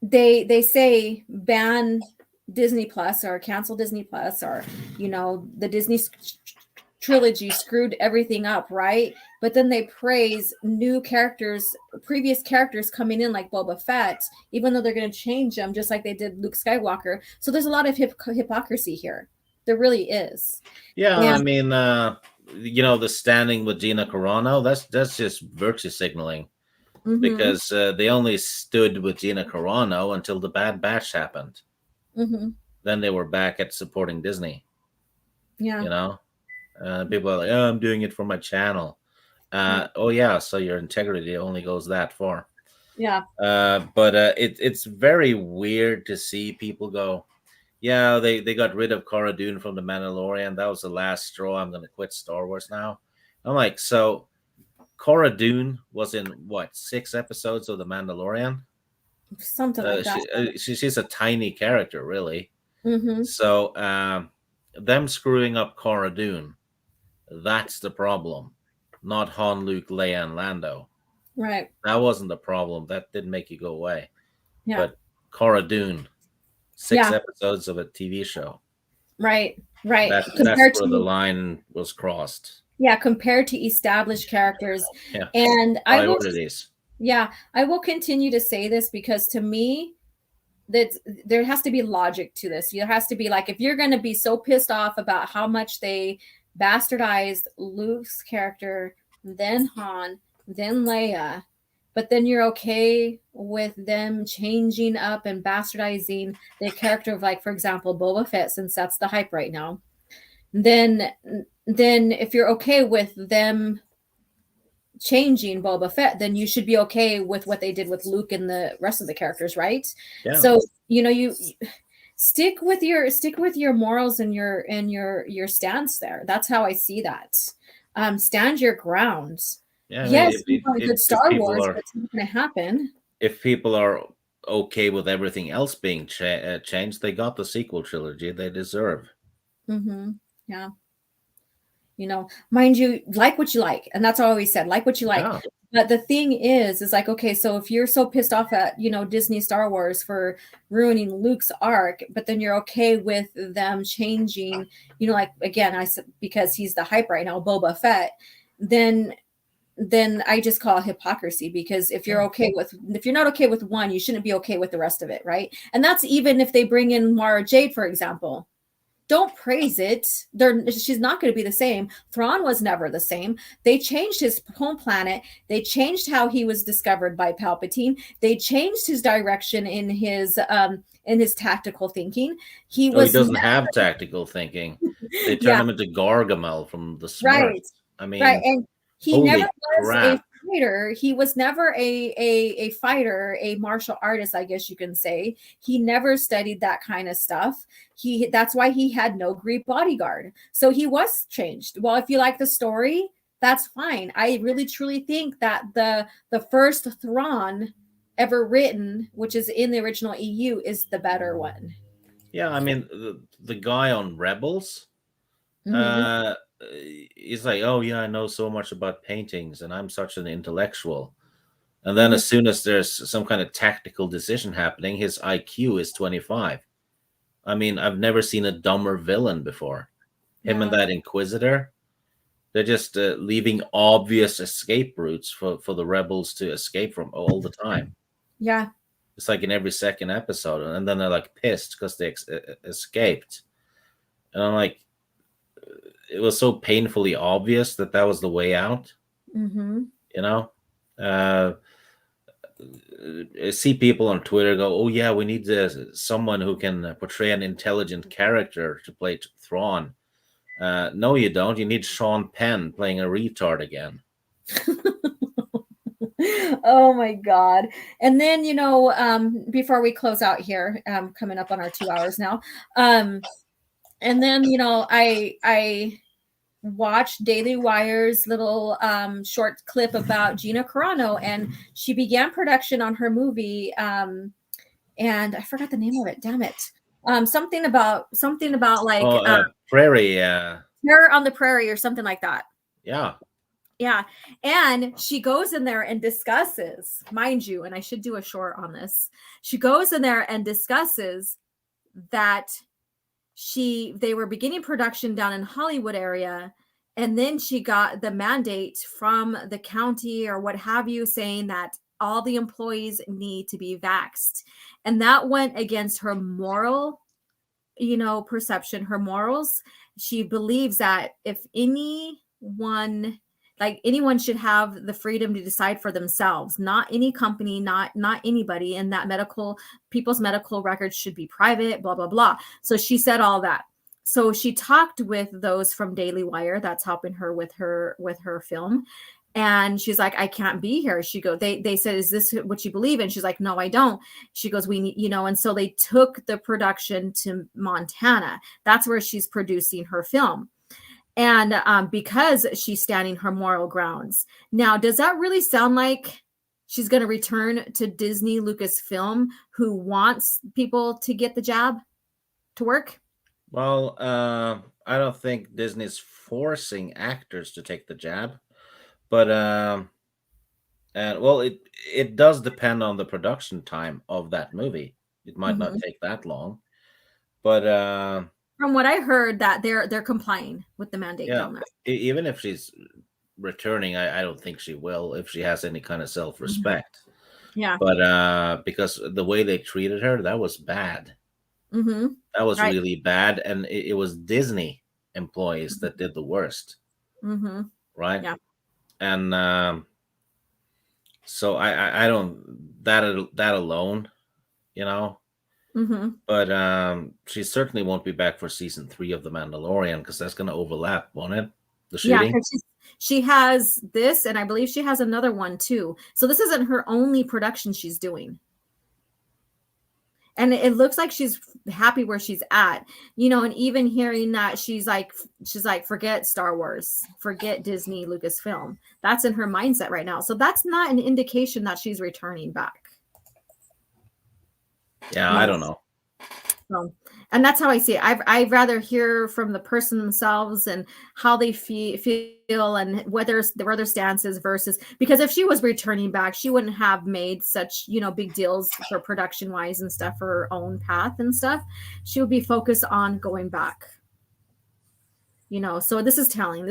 they say ban Disney Plus or cancel Disney Plus, or, you know, the Disney trilogy screwed everything up, right? But then they praise new characters, previous characters coming in like Boba Fett, even though they're going to change them just like they did Luke Skywalker. So there's a lot of hypocrisy here. There really is. Yeah, and I mean, you know, the standing with Gina Carano, that's just virtue signaling, because they only stood with Gina Carano until the Bad Batch happened. Then they were back at supporting Disney. Yeah, you know, people are like, "Oh, I'm doing it for my channel." Oh yeah, so your integrity only goes that far. Yeah. But it's very weird to see people go, yeah, they got rid of Cara Dune from The Mandalorian. That was the last straw. I'm going to quit Star Wars now. I'm like, so Cara Dune was in what, 6 episodes of The Mandalorian? Something like that. She's a tiny character, really. So them screwing up Cara Dune, that's the problem. Not Han, Luke, Leia, and Lando. Right. That wasn't the problem. That didn't make you go away. Yeah. But Cara Dune, 6 episodes of a TV show. Right. That's where the line was crossed. Yeah, compared to established characters. Yeah. And priorities. I will continue to say this because to me, that there has to be logic to this. There has to be, like, if you're going to be so pissed off about how much they bastardized Luke's character, then Han, then Leia, but then you're okay with them changing up and bastardizing the character of, like, for example, Boba Fett, since that's the hype right now, then if you're okay with them changing Boba Fett, then you should be okay with what they did with Luke and the rest of the characters, right? Yeah. So you stick with your morals and your stance there. That's how I see that. Stand your ground. Yeah, I mean, Yes, we want a good Star Wars, but it's not going to happen. if people are okay with everything else being changed, they got the sequel trilogy they deserve. Yeah. Mind you, like what you like. And that's all we said, like what you like. Yeah. But the thing is like, okay, so if you're so pissed off at, Disney Star Wars for ruining Luke's arc, but then you're okay with them changing, like, again, I said, because he's the hype right now, Boba Fett, then I just call it hypocrisy, because if you're not okay with one, you shouldn't be okay with the rest of it. Right. And that's even if they bring in Mara Jade, for example. Don't praise it. She's not going to be the same. Thrawn was never the same. They changed his home planet. They changed how he was discovered by Palpatine. They changed his direction in his tactical thinking. He doesn't have tactical thinking. They turn him into Gargamel from the Smurfs. Right. I mean, right. And he never was crap. a fighter. He was never a fighter, a martial artist, I guess you can say. He never studied that kind of stuff. That's why he had no Greek bodyguard. So he was changed. Well, if you like the story, that's fine. I really truly think that the first Thrawn ever written, which is in the original EU, is the better one. Yeah, I mean, the guy on Rebels, he's like, oh yeah, I know so much about paintings and I'm such an intellectual. And then as soon as there's some kind of tactical decision happening, his IQ is 25. I mean, I've never seen a dumber villain before. Him and that Inquisitor, they're just leaving obvious escape routes for the rebels to escape from all the time. Yeah. It's like in every second episode. And then they're like pissed because they escaped. And I'm like, it was so painfully obvious that was the way out. I see people on Twitter go, oh yeah, we need someone who can portray an intelligent character to play Thrawn. No, you don't. You need Sean Penn playing a retard again. Oh my God. And then, before we close out here, coming up on our 2 hours now, and then, I watched Daily Wire's little short clip about Gina Carano, and she began production on her movie, and I forgot the name of it. Damn it! Something about like Prairie, Terror on the Prairie or something like that. Yeah, and she goes in there and discusses, mind you, and I should do a short on this. She goes in there and discusses that they were beginning production down in Hollywood area, and then she got the mandate from the county or what have you saying that all the employees need to be vaxxed, and that went against her moral perception, her morals. She believes that if anyone should have the freedom to decide for themselves, not any company, not anybody, and that people's medical records should be private, blah, blah, blah. So she said all that. So she talked with those from Daily Wire that's helping her with her film. And she's like, I can't be here. She goes, they said, is this what you believe in? She's like, no, I don't. She goes, we need, and so they took the production to Montana. That's where she's producing her film. And because she's standing her moral grounds. Now, does that really sound like she's going to return to Disney Lucasfilm, who wants people to get the jab to work? Well, I don't think Disney's forcing actors to take the jab, but it does depend on the production time of that movie. It might not take that long, but from what I heard, that they're complying with the mandate down there. Even if she's returning, I don't think she will if she has any kind of self-respect. Yeah. But because the way they treated her, that was bad. That was really bad, and it was Disney employees that did the worst. Right? Yeah. And so I don't that alone, But she certainly won't be back for season 3 of The Mandalorian because that's going to overlap, won't it? The Yeah, shooting. because she has this, and I believe she has another one too. So this isn't her only production she's doing. And it looks like she's happy where she's at, and even hearing that she's like, forget Star Wars, forget Disney, Lucasfilm. That's in her mindset right now. So that's not an indication that she's returning back. Yeah, I don't know. So, and that's how I see it. I'd rather hear from the person themselves and how they feel and where their stance is versus, because if she was returning back, she wouldn't have made such, big deals for production wise and stuff for her own path and stuff. She would be focused on going back. So this is telling.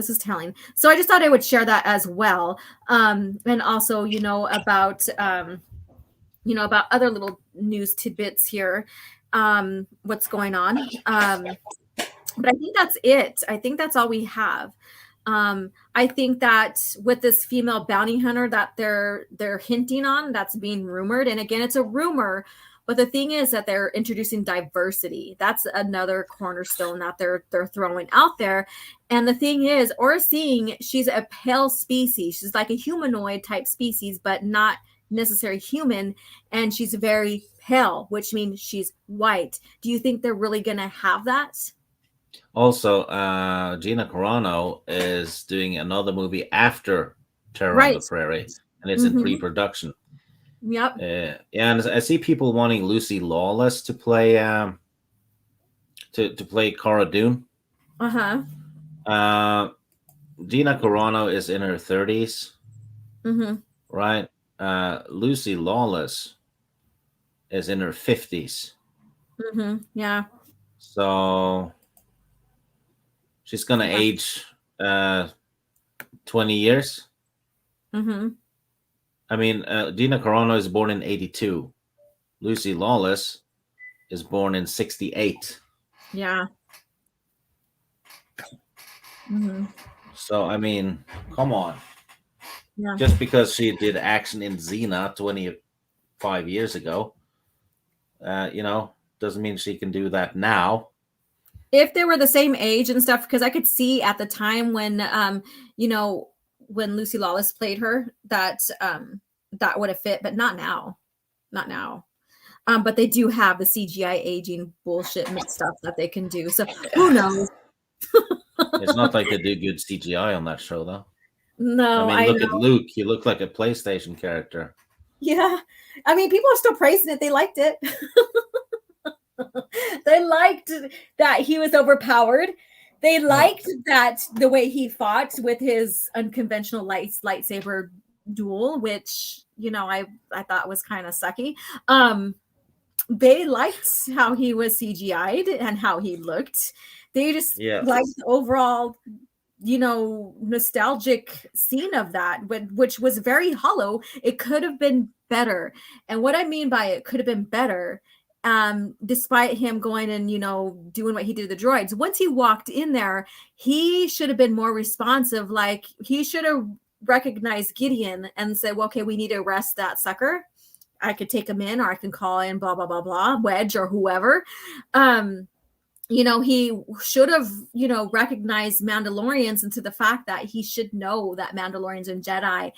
So I just thought I would share that as well. And also, about other little news tidbits here. What's going on. But I think that's it. I think that's all we have. I think that with this female bounty hunter that they're hinting on, that's being rumored. And again, it's a rumor, but the thing is that they're introducing diversity. That's another cornerstone that they're throwing out there. And the thing is, Aura Singh, she's a pale species. She's like a humanoid type species, but not necessarily human, and she's very pale, which means she's white. Do you think they're really going to have that? Also, Gina Carano is doing another movie after Terror on the Prairie, and it's in pre-production. Yep. Yeah, and I see people wanting Lucy Lawless to play to play Cara Dune. Uh-huh. Gina Carano is in her 30s. Mm-hmm. Right? Lucy Lawless is in her 50s. Mm-hmm. Yeah. So she's gonna age 20 years. Mm-hmm. I mean, Gina Carano is born in 82. Lucy Lawless is born in 68. Yeah. Mm-hmm. So I mean, come on. Yeah. Just because she did action in Xena 25 years ago, doesn't mean she can do that now. If they were the same age and stuff, because I could see at the time when, when Lucy Lawless played her, that would have fit, but not now. Not now. But they do have the CGI aging bullshit and stuff that they can do. So who knows? It's not like they do good CGI on that show, though. No, I mean, look at Luke. He looked like a PlayStation character. Yeah. I mean, people are still praising it. They liked it. They liked that he was overpowered. They liked that the way he fought with his unconventional lightsaber duel, which, I thought was kind of sucky. They liked how he was CGI'd and how he looked. They just liked the overall, nostalgic scene of that, which was very hollow. It could have been better. And what I mean by it could have been better, despite him going and, doing what he did to the droids, once he walked in there, he should have been more responsive. Like, he should have recognized Gideon and said, well, okay, we need to arrest that sucker. I could take him in, or I can call in blah, blah, blah, blah, Wedge or whoever. He should have, recognized Mandalorians, into the fact that he should know that Mandalorians and Jedi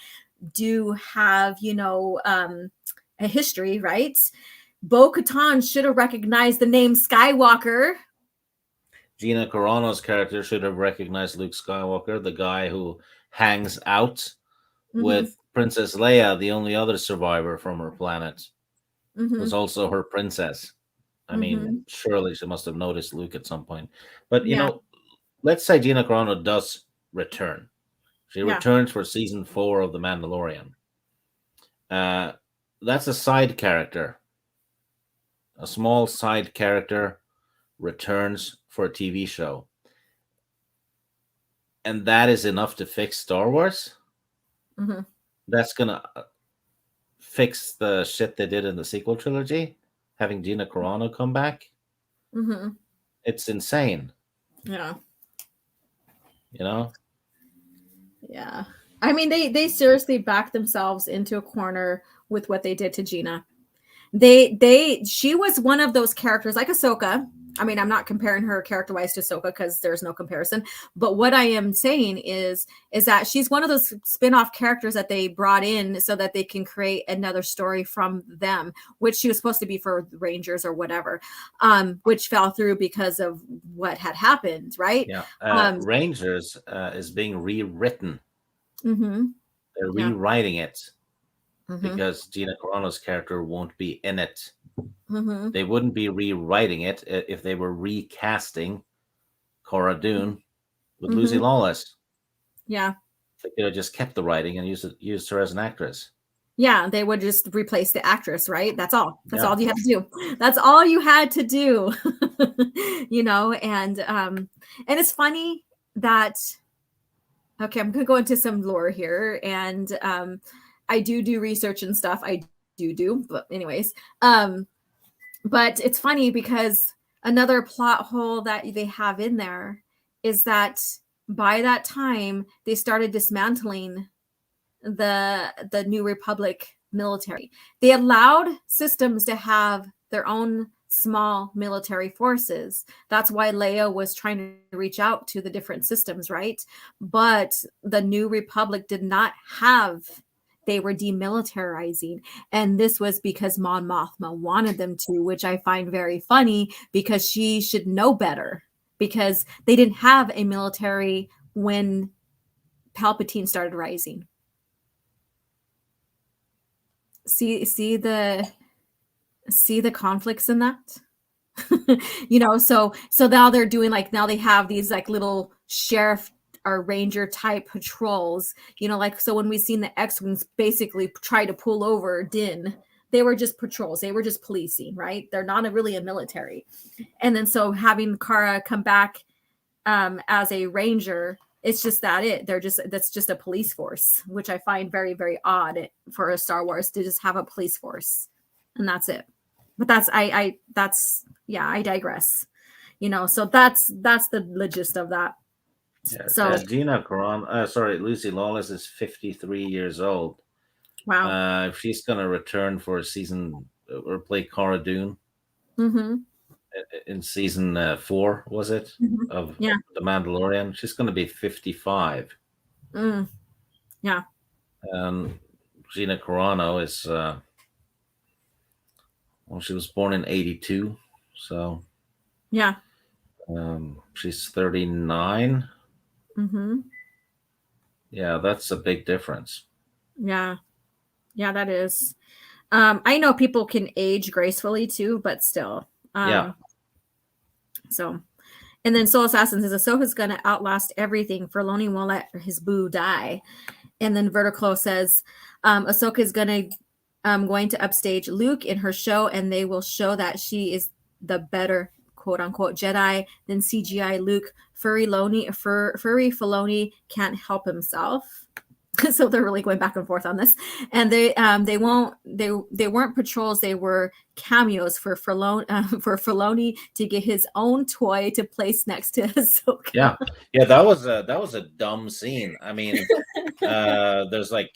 do have, a history, right? Bo-Katan should have recognized the name Skywalker. Gina Carano's character should have recognized Luke Skywalker, the guy who hangs out with Princess Leia, the only other survivor from her planet, was also her princess. I mean, surely she must have noticed Luke at some point. But, let's say Gina Carano does return. She returns for season 4 of The Mandalorian. That's a side character. A small side character returns for a TV show. And that is enough to fix Star Wars? That's going to fix the shit they did in the sequel trilogy? Having Gina Carano come back? It's insane. Yeah. Yeah. I mean, they seriously backed themselves into a corner with what they did to Gina. She was one of those characters like Ahsoka, I mean, I'm not comparing her character-wise to Ahsoka because there's no comparison. But what I am saying is that she's one of those spin-off characters that they brought in so that they can create another story from them, which she was supposed to be for Rangers or whatever, which fell through because of what had happened, right? Yeah. Rangers is being rewritten. Mm-hmm. They're rewriting it because Gina Carano's character won't be in it. Mm-hmm. They wouldn't be rewriting it if they were recasting Cara Dune with Lucy Lawless. Yeah. They could have just kept the writing and used her as an actress. Yeah, they would just replace the actress, right? That's all. That's all you had to do. That's all you had to do. You know, and it's funny that, okay, I'm gonna go into some lore here, and I do research and stuff. I do, but anyways, but it's funny because another plot hole that they have in there is that by that time they started dismantling the New Republic military. They allowed systems to have their own small military forces. That's why Leia was trying to reach out to the different systems, right? But the New Republic did not have, they were demilitarizing. And this was because Mon Mothma wanted them to, which I find very funny because she should know better, because they didn't have a military when Palpatine started rising. See the conflicts in that. You know, so now they're doing, like, now they have these like little sheriff or ranger type patrols, you know, like, so when we seen the X-Wings basically try to pull over Din, they were just patrols, they were just policing, right? They're not really a military. And then so having Cara come back as a ranger, it's just that's just a police force, which I find very, very odd for a Star Wars to just have a police force, and that's it. But I digress. You know, so that's the gist of that. Yeah, so Gina Carano, Lucy Lawless is 53 years old. Wow. If she's gonna return for a season or play Cara Dune in season 4, was it, of The Mandalorian, she's gonna be 55. Yeah. Gina Carano is she was born in 82, so yeah. She's 39. Yeah, that's a big difference. Yeah, that is. I know people can age gracefully too, but still. So, and then Soul Assassin says Ahsoka's gonna outlast everything. Filoni won't let his boo die. And then Vertical says Ahsoka is going to upstage Luke in her show, and they will show that she is the better quote unquote Jedi than CGI Luke. Furry Filoni can't help himself. So they're really going back and forth on this, and they weren't patrols, they were cameos for Filoni to get his own toy to place next to Ahsoka. Yeah, that was a dumb scene. I mean, there's like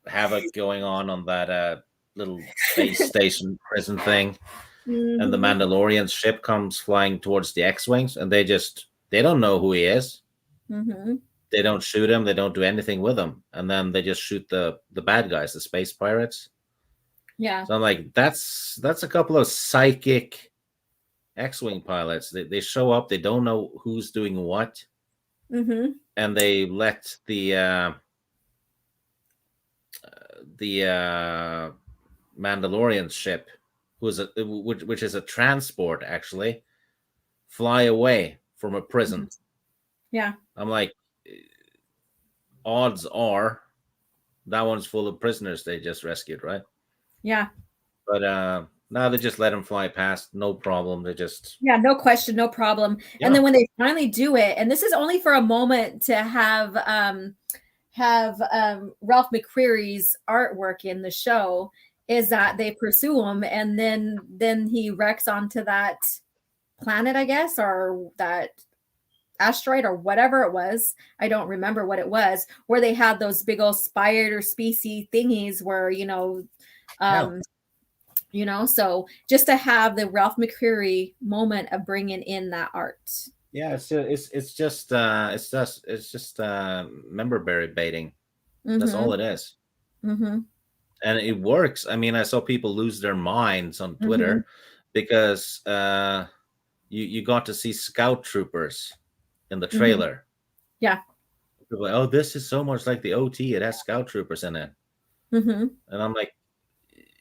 havoc going on that little space station prison thing, and the Mandalorian ship comes flying towards the X-Wings, and they don't know who he is. They don't shoot him. They don't do anything with him. And then they just shoot the bad guys, the space pirates. Yeah. So I'm like, that's a couple of psychic X-Wing pilots. They show up. They don't know who's doing what. And they let the Mandalorian ship, which is a transport, actually, fly away from a prison. Yeah. I'm like, odds are that one's full of prisoners they just rescued, right? Yeah. But now they just let them fly past, no problem. They just no question, no problem. Yeah. And then when they finally do it, and this is only for a moment to have Ralph McQuarrie's artwork in the show, is that they pursue him, and then he wrecks onto that planet, I guess, or that asteroid or whatever it was. I don't remember what it was, where they had those big old spider species thingies where, you know, you know, so just to have the Ralph McQuarrie moment of bringing in that art. Yeah, it's just member berry baiting. That's all it is. Mm-hmm. And it works. I mean, I saw people lose their minds on Twitter because you got to see scout troopers in the trailer. Yeah. People are like, oh, this is so much like the OT. It has scout troopers in it. And I'm like,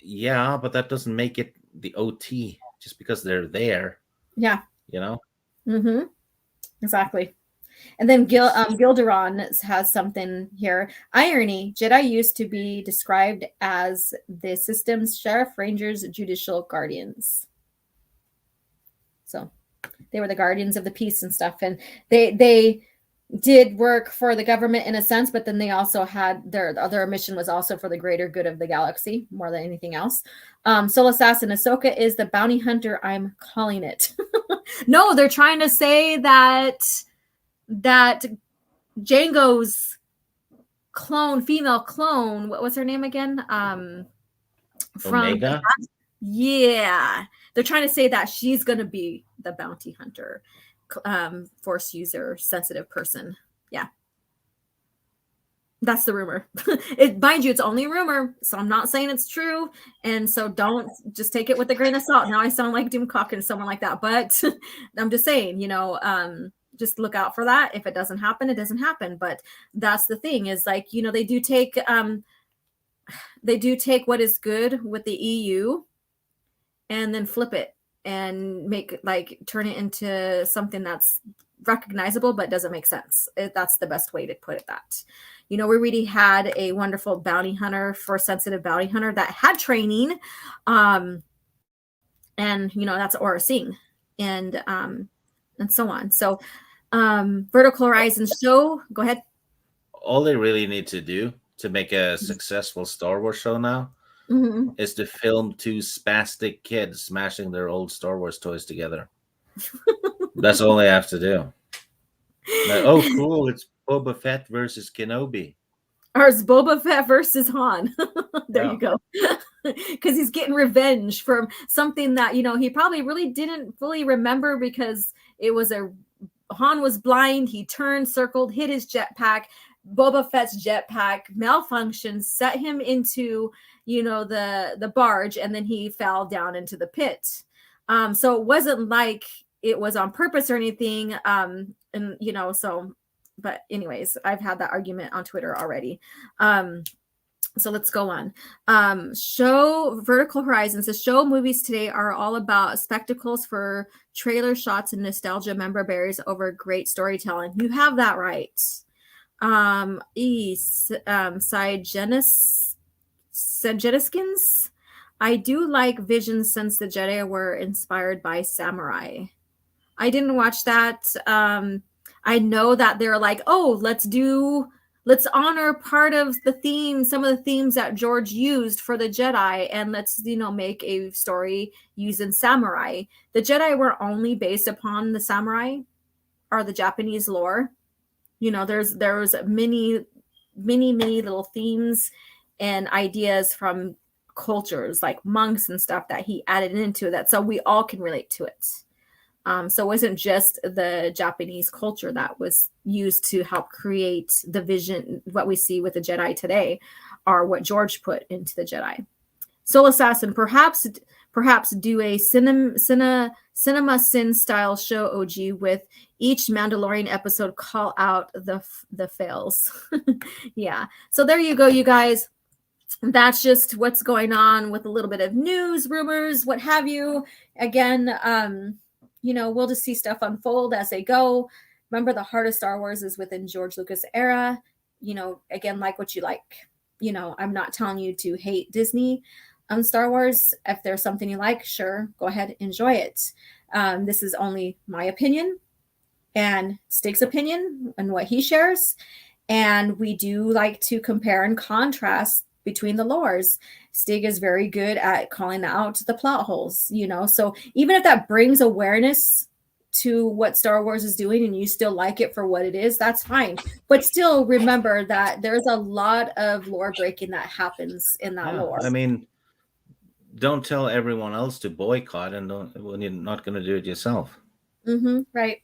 yeah, but that doesn't make it the OT just because they're there. Yeah. You know? Exactly. And then Gilderon has something here. Irony: Jedi used to be described as the system's sheriff, rangers, judicial guardians. So they were the guardians of the peace and stuff. And they did work for the government in a sense, but then they also had their mission was also for the greater good of the galaxy more than anything else. Soul Assassin Ahsoka is the bounty hunter. I'm calling it. No, they're trying to say that Jango's female clone, what was her name again? From Omega? Yeah. They're trying to say that she's going to be the bounty hunter, force user, sensitive person. Yeah. That's the rumor. Mind you, it's only a rumor, so I'm not saying it's true. And so don't just take it with a grain of salt. Now I sound like Doomcock and someone like that, but I'm just saying, just look out for that. If it doesn't happen, it doesn't happen. But that's the thing is like, they do take what is good with the EU and then flip it and turn it into something that's recognizable but doesn't make sense. That's the best way to put it. That we really had a wonderful bounty hunter, for sensitive bounty hunter that had training, and that's Aura Singh, and so on. So Vertical Horizon show, go ahead. All they really need to do to make a successful Star Wars show now is to film two spastic kids smashing their old Star Wars toys together. That's all they have to do. Like, oh, cool! It's Boba Fett versus Kenobi. Or it's Boba Fett versus Han. There you go. Because he's getting revenge from something that he probably really didn't fully remember, because it was Han was blind. He turned, circled, hit his jetpack. Boba Fett's jetpack malfunctioned, set him into the barge, and then he fell down into the pit. So it wasn't like it was on purpose or anything. But anyways, I've had that argument on Twitter already. So let's go on. Show Vertical Horizons. The show movies today are all about spectacles for trailer shots and nostalgia member berries over great storytelling. You have that right. Sageniskins. I do like visions since the Jedi were inspired by samurai. I didn't watch that. I know that they're like, oh, let's honor part of the theme, some of the themes that George used for the Jedi, and let's, make a story using samurai. The Jedi were only based upon the samurai or the Japanese lore. There's many little themes and ideas from cultures like monks and stuff that he added into that, so we all can relate to it. So it wasn't just the Japanese culture that was used to help create the vision, what we see with the Jedi today, or what George put into the Jedi. Soul Assassin, perhaps do a cinema sin style show, OG, with each Mandalorian episode call out the fails. Yeah. So there you go, you guys. That's just what's going on with a little bit of news, rumors, what have you. Again, we'll just see stuff unfold as they go. Remember, the heart of Star Wars is within George Lucas era. Again, like what you like. I'm not telling you to hate Disney on Star Wars. If there's something you like, sure, go ahead, enjoy it. This is only my opinion and Stig's opinion and what he shares. And we do like to compare and contrast between the lores. Stig is very good at calling out the plot holes, so even if that brings awareness to what Star Wars is doing and you still like it for what it is, that's fine. But still remember that there's a lot of lore breaking that happens in that lore. I mean, don't tell everyone else to boycott, and don't when you're not going to do it yourself. Right.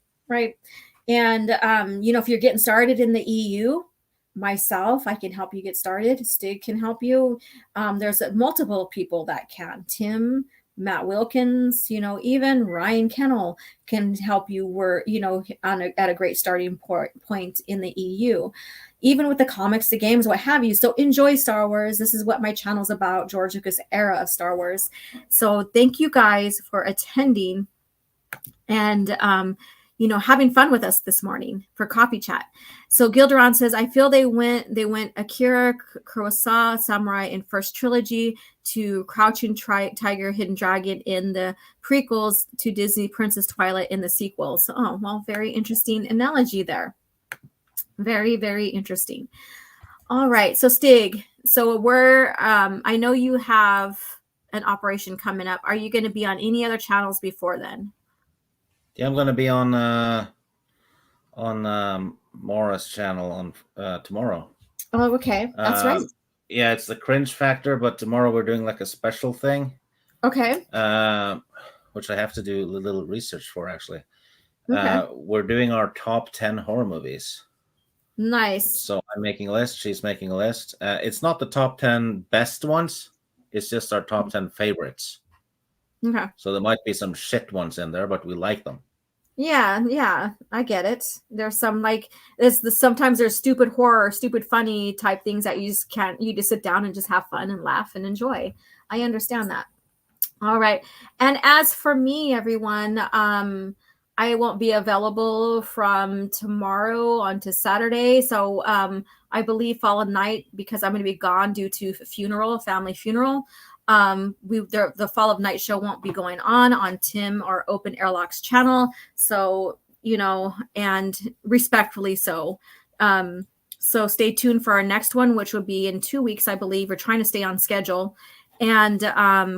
And if you're getting started in the EU, myself, I can help you get started. Stig can help you. There's multiple people that can. Tim, Matt Wilkins, even Ryan Kennel can help you work, at a great starting point in the EU, even with the comics, the games, what have you. So enjoy Star Wars. This is what my channel's about, George Lucas era of Star Wars. So thank you guys for attending and having fun with us this morning for coffee chat. So Gilderon says, I feel they went Akira Kurosawa Samurai in first trilogy to Crouching Tiger, Hidden Dragon in the prequels to Disney Princess Twilight in the sequels. Oh, well, very interesting analogy there. Very, very interesting. All right. So Stig, so we're, I know you have an operation coming up. Are you going to be on any other channels before then? Yeah, I'm going to be on Maura's channel on tomorrow. Oh, okay. That's right. Yeah, it's the cringe factor, but tomorrow we're doing like a special thing. Okay. Which I have to do a little research for, actually. Okay. We're doing our top 10 horror movies. Nice. So I'm making a list. She's making a list. It's not the top 10 best ones. It's just our top 10 favorites. Okay. So there might be some shit ones in there, but we like them. Yeah, I get it. There's some sometimes there's stupid horror, stupid funny type things that you just sit down and just have fun and laugh and enjoy. I understand that. All right. And as for me, everyone, I won't be available from tomorrow on to Saturday. So I believe Fallen Night, because I'm going to be gone due to family funeral. The Fall of Night show won't be going on Tim or Open Airlock's channel. So, and respectfully so. So stay tuned for our next one, which will be in 2 weeks, I believe. We're trying to stay on schedule. And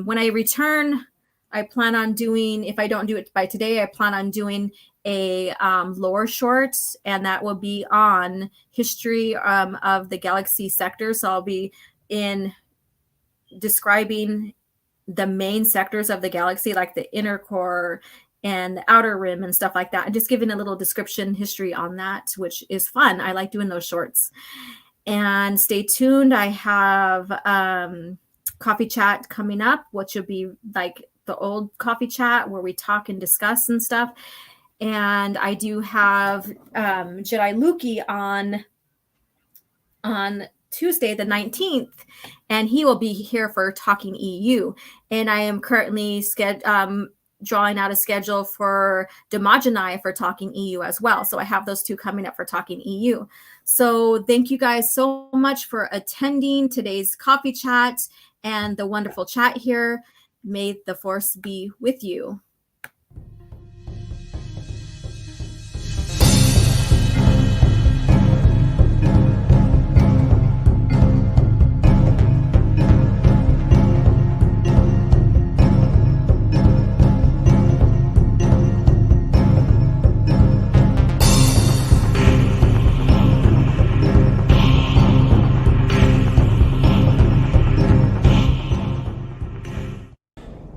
when I return, I plan on doing, if I don't do it by today, I plan on doing a lore short, and that will be on history of the galaxy sector. So I'll be describing the main sectors of the galaxy, like the inner core and the outer rim and stuff like that, and just giving a little description history on that, which is fun. I like doing those shorts. And stay tuned. I have coffee chat coming up, which will be like the old coffee chat where we talk and discuss and stuff. And I do have Jedi Luki on Tuesday the 19th, and he will be here for Talking EU. And I am currently drawing out a schedule for Demogeny for Talking EU as well. So I have those two coming up for Talking EU. So thank you guys so much for attending today's coffee chat and the wonderful chat here. May the force be with you.